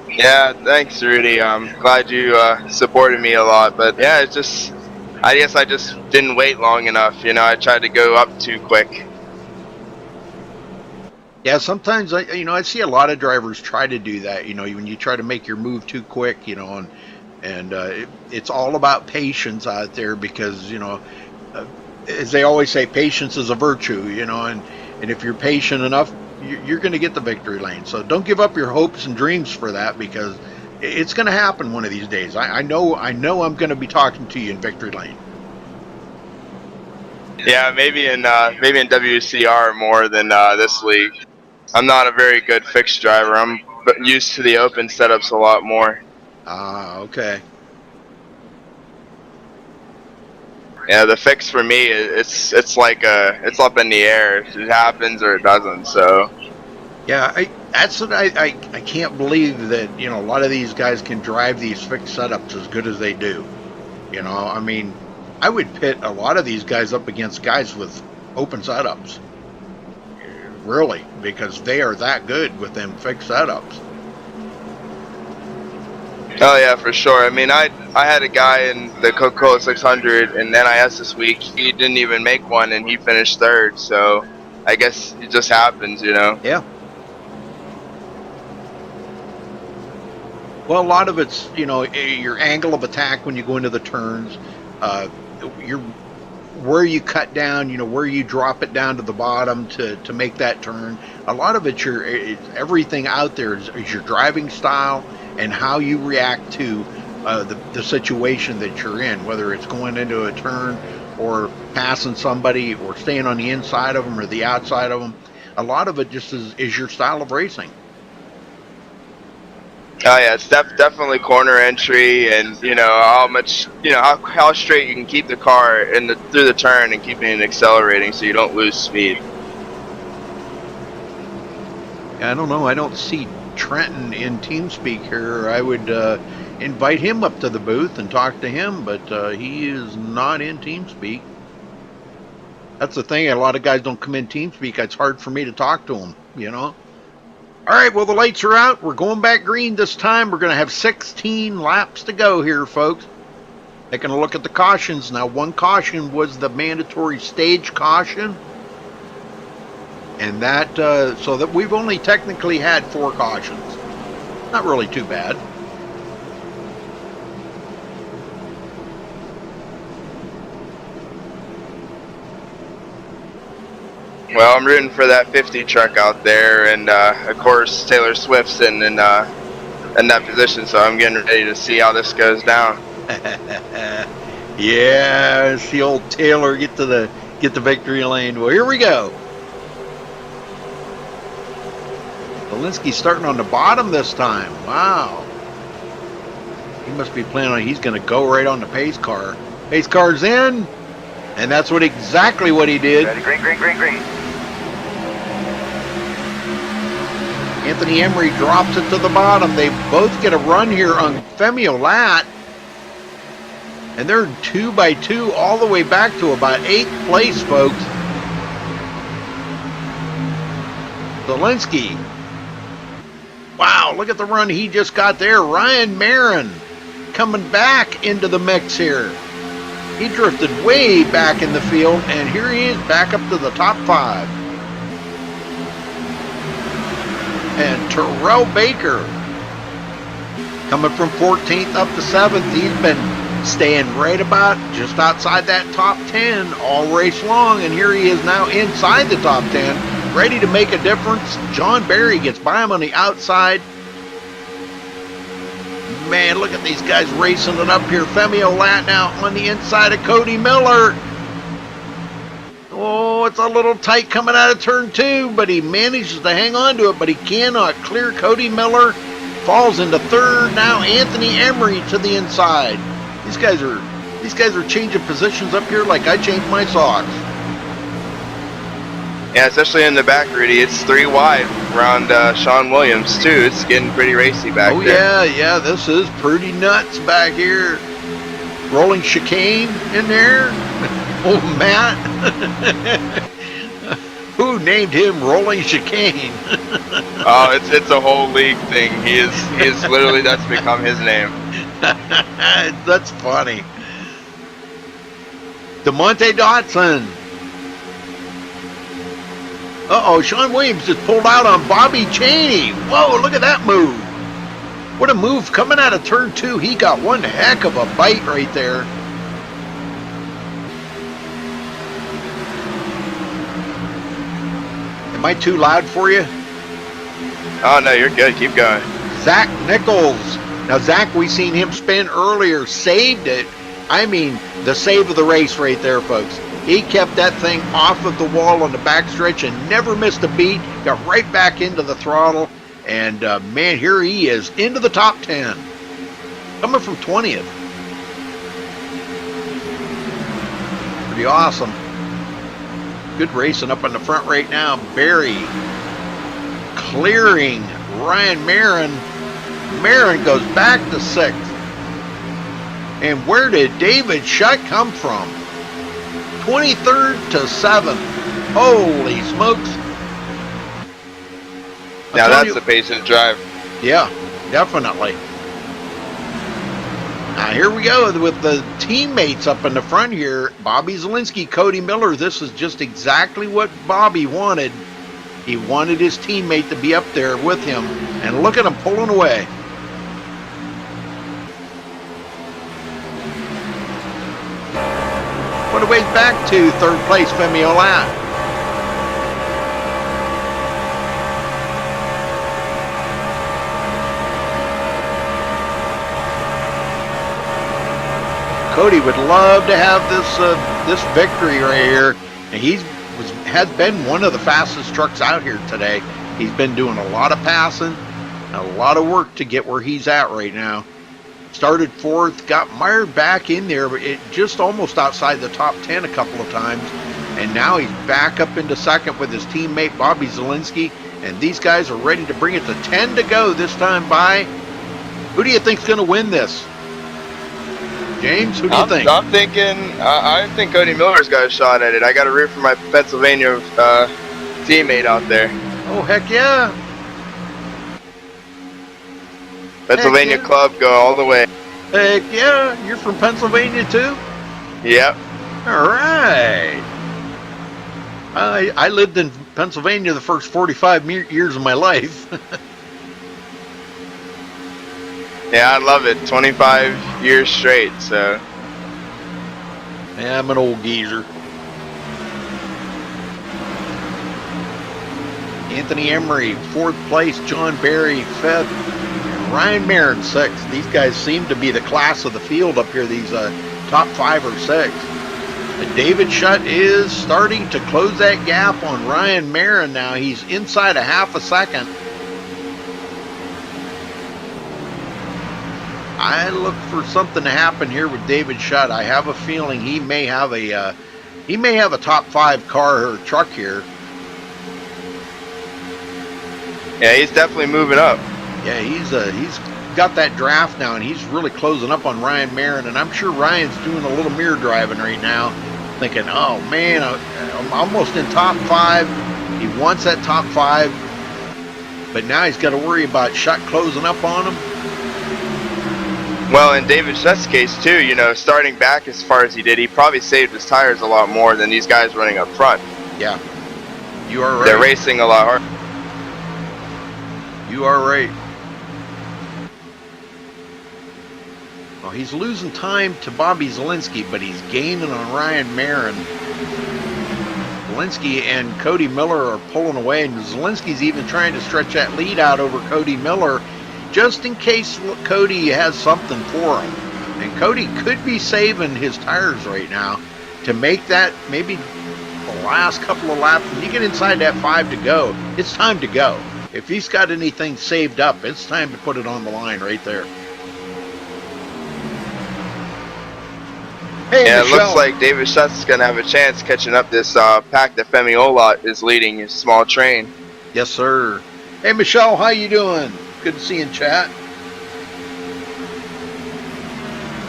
Yeah, thanks, Rudy. I'm glad you supported me a lot, but yeah, it's just, I guess I just didn't wait long enough. I tried to go up too quick. Yeah, sometimes I see a lot of drivers try to do that. When you try to make your move too quick, and it's all about patience out there because as they always say, patience is a virtue. And if you're patient enough, you're going to get the victory lane. So don't give up your hopes and dreams for that because it's going to happen one of these days. I know I'm going to be talking to you in victory lane. Yeah, maybe in WCR more than this league. I'm not a very good fixed driver. I'm used to the open setups a lot more. Ah, okay. Yeah, the fix for me, it's like it's up in the air. It happens or it doesn't. So. Yeah, that's what I can't believe that a lot of these guys can drive these fixed setups as good as they do. I mean, I would pit a lot of these guys up against guys with open setups. Really, because they are that good with them fixed setups. Oh yeah, for sure. I mean, I had a guy in the Coca-Cola 600 in NIS this week. He didn't even make one, and he finished 3rd. So I guess it just happens, Yeah. Well, a lot of it's your angle of attack when you go into the turns, where you cut down, where you drop it down to the bottom to make that turn. A lot of it's everything out there is your driving style and how you react to the situation that you're in, whether it's going into a turn or passing somebody or staying on the inside of them or the outside of them. A lot of it just is your style of racing. Oh yeah, it's definitely corner entry, and how much, how straight you can keep the car through the turn and keeping it accelerating so you don't lose speed. I don't know. I don't see Trenton in TeamSpeak here. I would invite him up to the booth and talk to him, but he is not in TeamSpeak. That's the thing. A lot of guys don't come in TeamSpeak. It's hard for me to talk to them. All right, well, the lights are out. We're going back green this time. We're going to have 16 laps to go here, folks. Taking a look at the cautions. Now, one caution was the mandatory stage caution. And that, so that we've only technically had 4 cautions. Not really too bad. Well, I'm rooting for that 50 truck out there, and of course Taylor Swift's in that position, so I'm getting ready to see how this goes down. Yeah, see old Taylor get the victory lane. Well, here we go. Valinsky's starting on the bottom this time. Wow. He must be planning on he's going to go right on the pace car. Pace car's in, and that's exactly what he did. Ready, green. Anthony Emery drops it to the bottom. They both get a run here on Femio Lat. And they're 2 by 2 all the way back to about 8th place, folks. Zelinsky. Wow, look at the run he just got there. Ryan Marin coming back into the mix here. He drifted way back in the field, and here he is back up to the top 5. And Terrell Baker coming from 14th up to 7th. He's been staying right about just outside that top 10 all race long, and here he is now inside the top 10, ready to make a difference. John Barry gets by him on the outside. Man, look at these guys racing it up here. Femi Olat now on the inside of Cody Miller. Oh, it's a little tight coming out of turn 2, but he manages to hang on to it, but he cannot clear Cody Miller. Falls into 3rd. Now Anthony Emery to the inside. These guys are changing positions up here like I changed my socks. Yeah, especially in the back, Rudy. It's 3 wide around Sean Williams, too. It's getting pretty racy back there. Oh, yeah, this is pretty nuts back here. Rolling chicane in there. Oh, Matt. Who named him Rolling Chicane? Oh, it's a whole league thing. He is literally, that's become his name. That's funny. DeMonte Dotson. Uh-oh, Sean Williams just pulled out on Bobby Chaney. Whoa, look at that move. What a move coming out of turn 2. He got one heck of a bite right there. Am I too loud for you? Oh, no, you're good. Keep going. Zach Nichols. Now, Zach, we seen him spin earlier, saved it. I mean, the save of the race right there, folks. He kept that thing off of the wall on the backstretch and never missed a beat. Got right back into the throttle. And, man, here he is into the top 10. Coming from 20th. Pretty awesome. Good racing up in the front right now. Barry clearing Ryan Marin. Marin goes back to 6th. And where did David Shutt come from? 23rd to 7th. Holy smokes. Now that's the pace of the drive. Yeah, definitely. Now here we go with the teammates up in the front here. Bobby Zielinski, Cody Miller. This is just exactly what Bobby wanted. He wanted his teammate to be up there with him. And look at him pulling away. What a ways back to 3rd place, Femi Olat. Cody would love to have this victory right here, and has been one of the fastest trucks out here today. He's been doing a lot of passing, a lot of work to get where he's at right now. Started 4th, got mired back in there, but it just almost outside the top 10 a couple of times, and now he's back up into 2nd with his teammate Bobby Zielinski, and these guys are ready to bring it to 10 to go this time by. Who do you think's going to win this? James, who do you think? I'm thinking, I think Cody Miller's got a shot at it. I got to root for my Pennsylvania teammate out there. Oh, heck yeah. Pennsylvania heck yeah. Club, go all the way. Heck yeah. You're from Pennsylvania too? Yep. All right. I lived in Pennsylvania the first 45 years of my life. Yeah, I love it. 25 years straight, so. Yeah, I'm an old geezer. Anthony Emery, 4th place. John Barry, 5th. Ryan Marin, 6th. These guys seem to be the class of the field up here, these top 5 or 6. And David Shutt is starting to close that gap on Ryan Marin now. He's inside a half a second. I look for something to happen here with David Shutt. I have a feeling he may have a top 5 car or truck here. Yeah, he's definitely moving up. Yeah, he's got that draft now, and he's really closing up on Ryan Marin. And I'm sure Ryan's doing a little mirror driving right now, thinking, "Oh man, I'm almost in top 5." He wants that top 5, but now he's got to worry about Shutt closing up on him. Well, in David Shutt's case too, you know, starting back as far as he did, he probably saved his tires a lot more than these guys running up front. Yeah, you are right. They're racing a lot harder. You are right. Well, he's losing time to Bobby Zielinski, but he's gaining on Ryan Marin. Zielinski and Cody Miller are pulling away, and Zielinski's even trying to stretch that lead out over Cody Miller, just in case Cody has something for him. And Cody could be saving his tires right now to make that maybe the last couple of laps. When you get inside that 5 to go, it's time to go. If he's got anything saved up, it's time to put it on the line right there. Hey, Yeah, Michelle. it looks like David Schutt's going to have a chance catching up this pack that Femi Olot is leading his small train. Yes, sir. Hey, Michelle, how you doing? Good to see you in chat.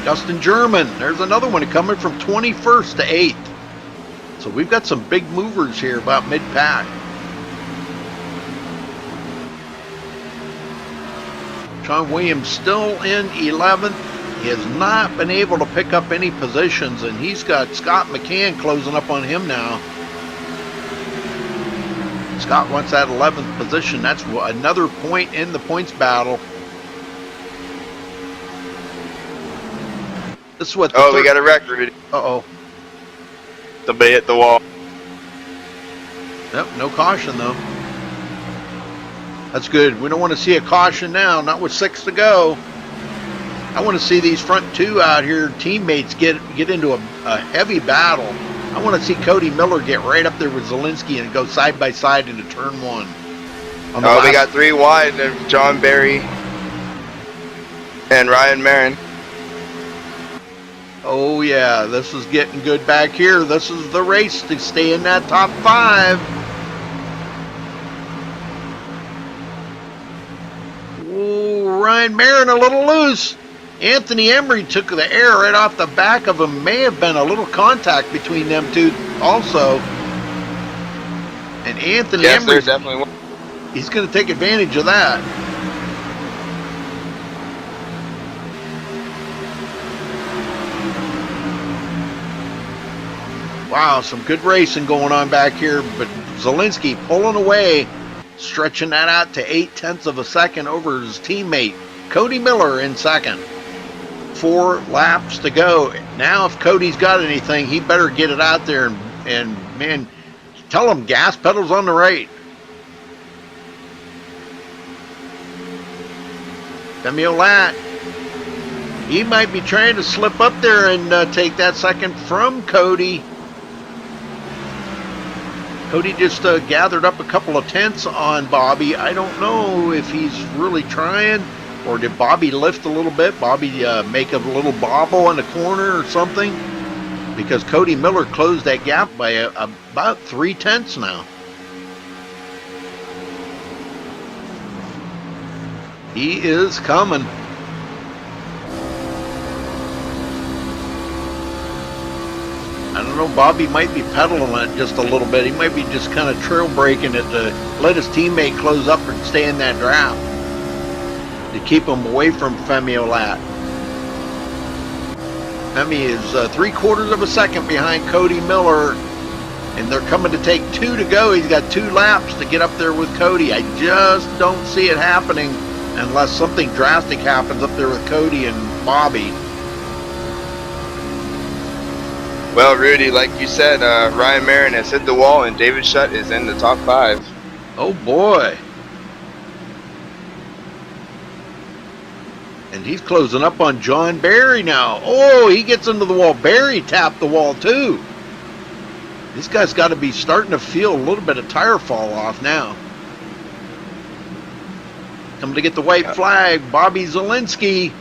Justin German, there's another one coming from 21st to 8th. So we've got some big movers here about mid-pack. Sean Williams still in 11th. He has not been able to pick up any positions, and he's got Scott McCann closing up on him now. Scott wants that 11th position. That's another point in the points battle. This is what. Oh, we got a wreck, Rudy. Uh-oh. Somebody hit the wall. Yep, no caution though. That's good. We don't want to see a caution now, not with 6 to go. I want to see these front two out here, teammates, get into a heavy battle. I want to see Cody Miller get right up there with Zielinski and go side by side into turn 1. Oh, we got 3 wide of John Barry and Ryan Marin. Oh yeah, this is getting good back here. This is the race to stay in that top 5. Ooh, Ryan Marin a little loose. Anthony Emery took the air right off the back of him. May have been a little contact between them two also. And Anthony Emery, There's definitely one. he's going to take advantage of that. Wow, some good racing going on back here, but Zielinski pulling away, stretching that out to 0.8 of a second over his teammate. Cody Miller in second. 4 laps to go. Now if Cody's got anything, he better get it out there and man, tell him gas pedals on the right. Femi Olat, he might be trying to slip up there and take that second from Cody. Cody just gathered up a couple of tenths on Bobby. I don't know if he's really trying, or did Bobby lift a little bit? Bobby make a little bobble in the corner or something? Because Cody Miller closed that gap by about 0.3 now. He is coming. I don't know, Bobby might be pedaling it just a little bit. He might be just kind of trail braking it to let his teammate close up and stay in that draft, to keep him away from Femi Olat. Femi is 3/4 of a second behind Cody Miller, and they're coming to take 2 to go. He's got 2 laps to get up there with Cody. I just don't see it happening unless something drastic happens up there with Cody and Bobby. Well, Rudy, like you said, Ryan Marin has hit the wall and David Schutt is in the top 5. Oh boy. And he's closing up on John Barry now. Oh, he gets into the wall. Barry tapped the wall too. This guy's got to be starting to feel a little bit of tire fall off now. Coming to get the white flag, Bobby Zielinski.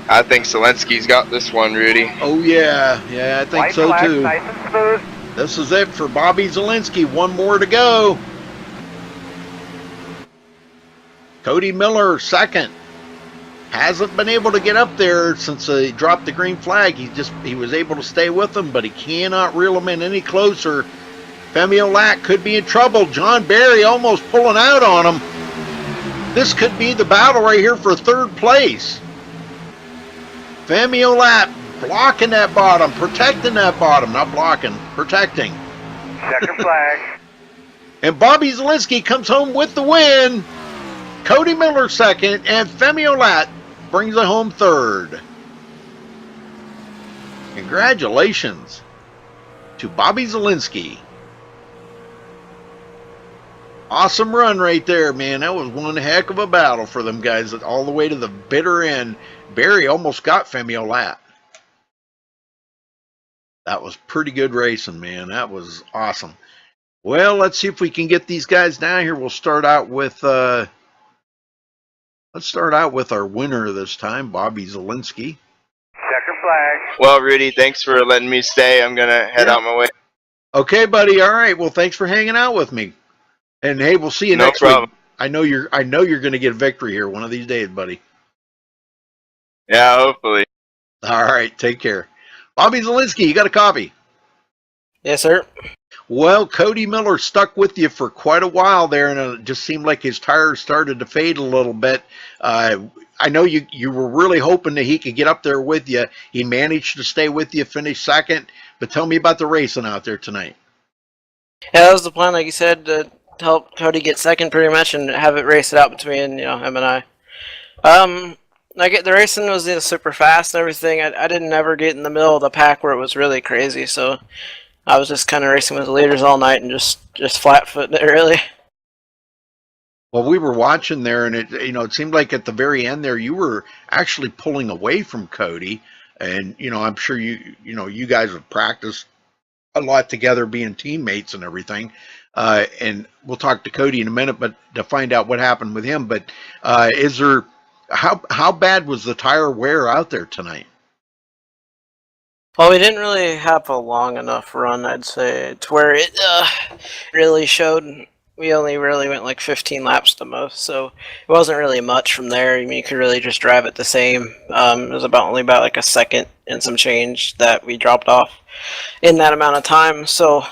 I think Zielinski's got this one, Rudy. Oh yeah, I think White so flag, too. nice and smooth. This is it for Bobby Zielinski. 1 more to go. Cody Miller second. Hasn't been able to get up there since he dropped the green flag. He was able to stay with him, but he cannot reel him in any closer. Femi Olat could be in trouble. John Barry almost pulling out on him. This could be the battle right here for 3rd place. Femi Olat blocking that bottom, protecting that bottom, not blocking, protecting. Checker flag. And Bobby Zielinski comes home with the win. Cody Miller second, and Femi Olat brings it home third. Congratulations to Bobby Zielinski. Awesome run right there, man. That was one heck of a battle for them guys all the way to the bitter end. Barry almost got Femi Olat. That was pretty good racing, man. That was awesome. Well, let's see if we can get these guys down here. We'll start out with our winner this time, Bobby Zielinski. Checker flag. Well, Rudy, thanks for letting me stay. I'm gonna head out my way. Okay, buddy. All right. Well, thanks for hanging out with me. And hey, we'll see you No next problem. week. I know you're going to get a victory here one of these days, buddy. Yeah, hopefully. All right. Take care. Bobby Zielinski, you got a copy? Yes, sir. Well, Cody Miller stuck with you for quite a while there, and it just seemed like his tires started to fade a little bit. I know you were really hoping that he could get up there with you. He managed to stay with you, finish second. But tell me about the racing out there tonight. Yeah, that was the plan, like you said, to help Cody get second pretty much and have it race it out between, him and I. The racing was super fast and everything. I didn't ever get in the middle of the pack where it was really crazy, so I was just kind of racing with the leaders all night and just flat-footing it, really. Well, we were watching there, and it seemed like at the very end there you were actually pulling away from Cody, and I'm sure you guys have practiced a lot together, being teammates and everything. And we'll talk to Cody in a minute, but to find out what happened with him. But how bad was the tire wear out there tonight? Well, we didn't really have a long enough run, I'd say, to where it really showed. We only really went like 15 laps the most, so it wasn't really much from there. I mean, you could really just drive it the same. It was only about like a second and some change that we dropped off in that amount of time. So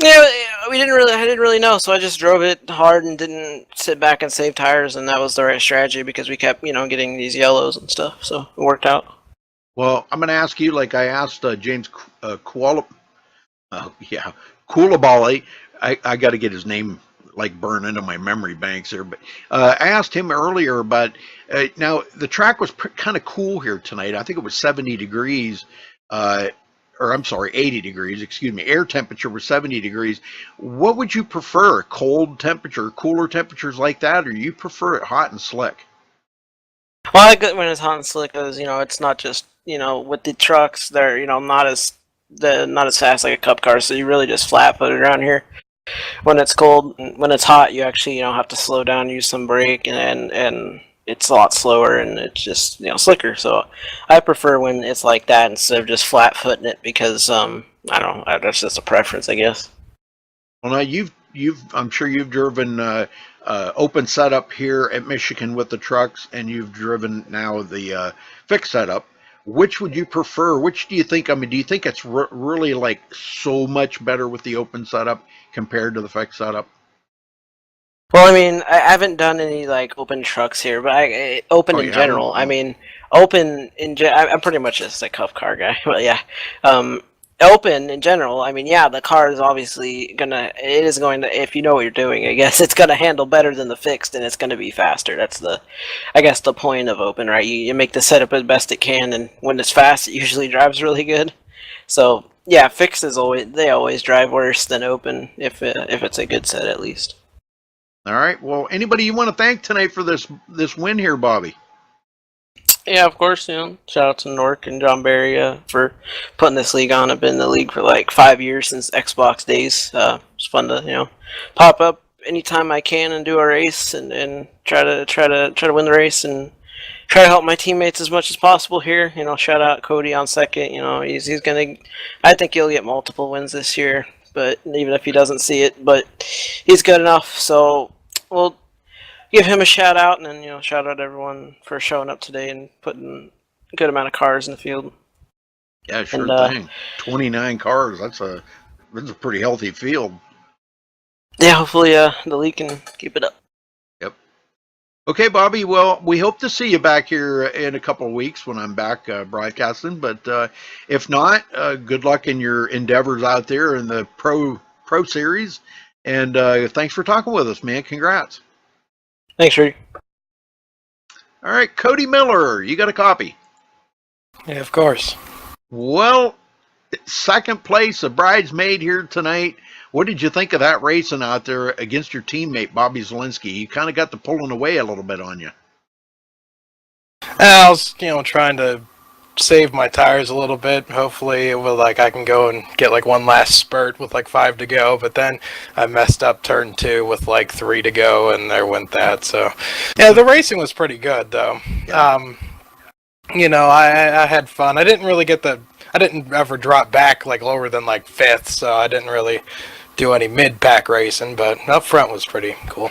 yeah, I didn't really know. So I just drove it hard and didn't sit back and save tires, and that was the right strategy because we kept getting these yellows and stuff. So it worked out. Well, I'm going to ask you like I asked James Coulibaly. I got to get his name like burned into my memory banks there, but I asked him earlier about now the track was kind of cool here tonight. I think it was 70 degrees, or I'm sorry, 80 degrees. Excuse me. Air temperature was 70 degrees. What would you prefer? Cold temperature, cooler temperatures like that, or you prefer it hot and slick? Well, I like it when it's hot and slick because it's not just with the trucks they're not as fast like a cup car, so you really just flat foot it around here. When it's cold, when it's hot, you actually have to slow down, use some brake, and it's a lot slower and it's just slicker. So I prefer when it's like that instead of just flat footing it because I don't know, that's just a preference, I guess. Well, now I'm sure you've driven open setup here at Michigan with the trucks, and you've driven now the fixed setup. Which would you prefer? Which do you think? I mean, do you think it's really like so much better with the open setup compared to the fixed setup? Well, I mean, I haven't done any like open trucks here, but open in general. I mean, open I'm pretty much just a cup car guy. But yeah, open in general. I mean, yeah, the car is obviously it is going to, if you know what you're doing, I guess it's gonna handle better than the fixed, and it's gonna be faster. That's I guess the point of open, right? You make the setup as best it can, and when it's fast, it usually drives really good. So yeah, fixed they always drive worse than open if it's a good set at least. All right. Well, anybody you want to thank tonight for this win here, Bobby? Yeah, of course. Shout out to NORC and John Barry for putting this league on. I've been in the league for like 5 years since Xbox days. It's fun to pop up anytime I can and do a race and try to win the race and try to help my teammates as much as possible here. Shout out Cody on second. He's gonna. I think he'll get multiple wins this year, but even if he doesn't see it, but he's good enough. So we'll give him a shout out, and then shout out everyone for showing up today and putting a good amount of cars in the field. Yeah, sure thing. 29 cars. That's a pretty healthy field. Yeah, hopefully the league can keep it up. Okay, Bobby. Well, we hope to see you back here in a couple of weeks when I'm back broadcasting. But if not, good luck in your endeavors out there in the Pro Series. And thanks for talking with us, man. Congrats. Thanks, Rick. All right, Cody Miller, you got a copy. Yeah, of course. Well, second place, a bridesmaid here tonight. What did you think of that racing out there against your teammate, Bobby Zielinski? He kind of got the pulling away a little bit on you. I was, trying to save my tires a little bit. Hopefully, I can go and get one last spurt with 5 to go. But then I messed up turn 2 with 3 to go, and there went that. So, yeah, the racing was pretty good though. Yeah. I had fun. I didn't ever drop back lower than 5th, so I didn't really do any mid-pack racing, but up front was pretty cool.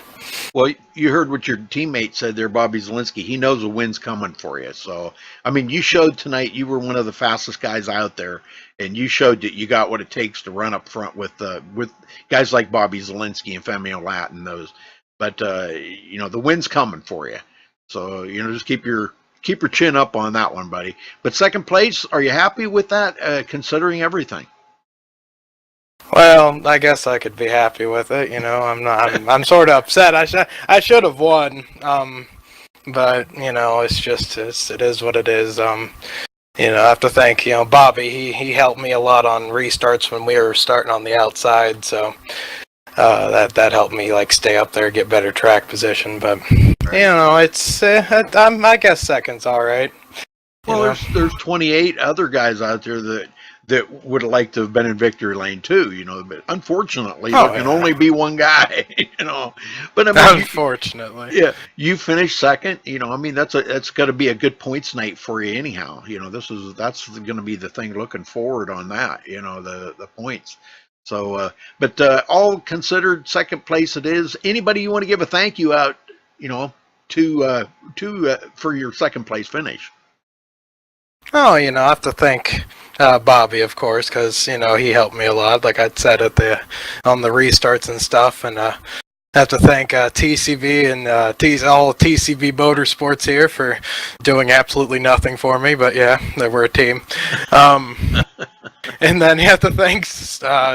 Well, you heard what your teammate said there, Bobby Zielinski. He knows a win's coming for you. So, I mean, you showed tonight you were one of the fastest guys out there, and you showed that you got what it takes to run up front with guys like Bobby Zielinski and Femi Olat and those. But the win's coming for you. So, just keep your chin up on that one, buddy. But second place, are you happy with that, considering everything? Well, I guess I could be happy with it. I'm not. I'm sort of upset. I should have won. But it's just it is what it is. I have to thank Bobby. He helped me a lot on restarts when we were starting on the outside. So that helped me stay up there, get better track position. But it's I guess second's all right. Well, there's 28 other guys out there that would like to have been in victory lane too, but unfortunately there can only be one guy, But I mean, unfortunately, you finished second, that's got to be a good points night for you anyhow. That's going to be the thing looking forward on that, the points. So, but all considered, second place it is. Anybody you want to give a thank you out, to for your second place finish? Oh, I have to thank Bobby, of course, because he helped me a lot. Like I said on the restarts and stuff, and I have to thank TCV and all TCV Motorsports here for doing absolutely nothing for me. But yeah, they were a team. And then you have to thank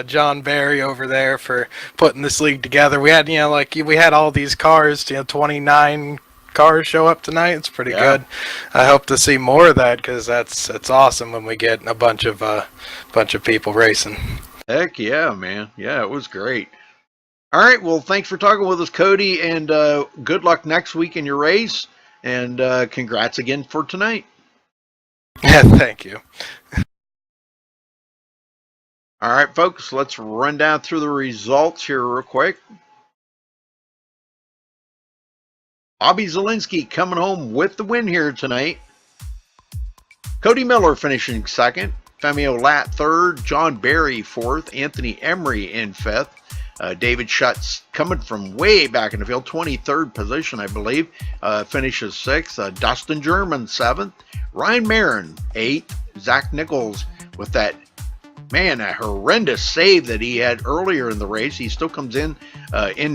John Barry over there for putting this league together. We had we had all these cars, 29 cars show up tonight. It's pretty good. I hope to see more of that because it's awesome when we get a bunch of people racing. Heck yeah, man. Yeah, it was great. All right, well, thanks for talking with us, Cody, and good luck next week in your race, and congrats again for tonight. Yeah, thank you. All right, folks, let's run down through the results here real quick. Bobby Zielinski coming home with the win here tonight. Cody Miller finishing second. Femi Olat third. John Barry fourth. Anthony Emery in fifth. David Schutz coming from way back in the field, 23rd position, I believe, finishes sixth. Dustin German seventh. Ryan Marin eighth. Zach Nichols with that, a horrendous save that he had earlier in the race. He still comes in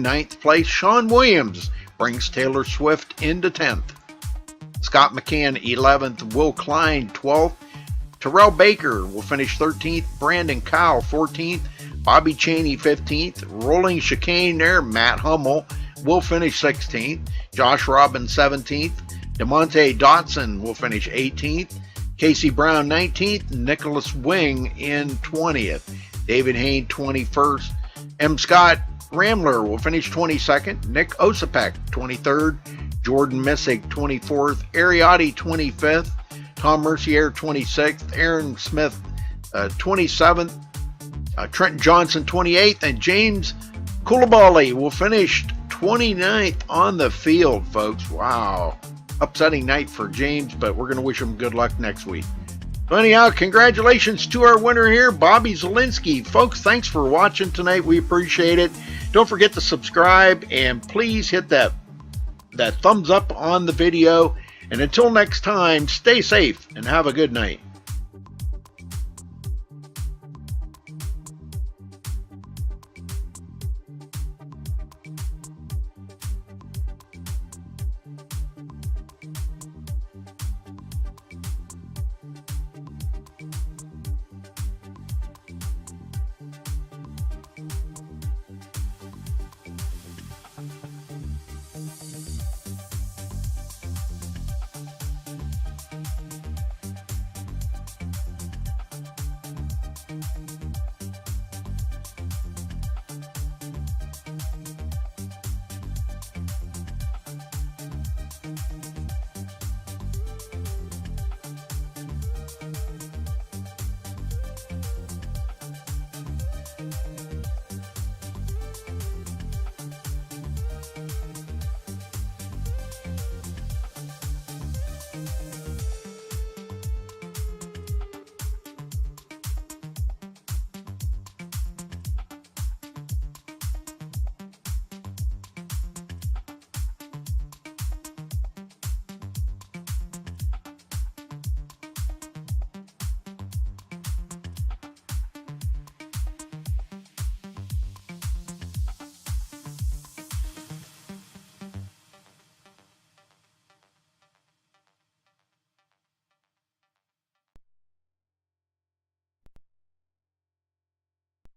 ninth place. Sean Williams brings Taylor Swift into 10th. Scott McCann 11th. Will Klein 12th. Terrell Baker will finish 13th. Brandon Kyle 14th. Bobby Cheney 15th. Rolling chicane there. Matt Hummel will finish 16th. Josh Robbins 17th. DeMonte Dotson will finish 18th. Casey Brown 19th. Nicholas Wing in 20th. David Hayne 21st. M. Scott Ramler will finish 22nd. Nick Osipek 23rd. Jordan Messick 24th. Ariotti 25th. Tom Mercier 26th. Aaron Smith 27th. Trent Johnson 28th. And James Koulibaly will finish 29th on the field, folks. Wow. Upsetting night for James, but we're going to wish him good luck next week. So anyhow, congratulations to our winner here, Bobby Zielinski. Folks, thanks for watching tonight. We appreciate it. Don't forget to subscribe, and please hit that thumbs up on the video. And until next time, stay safe and have a good night.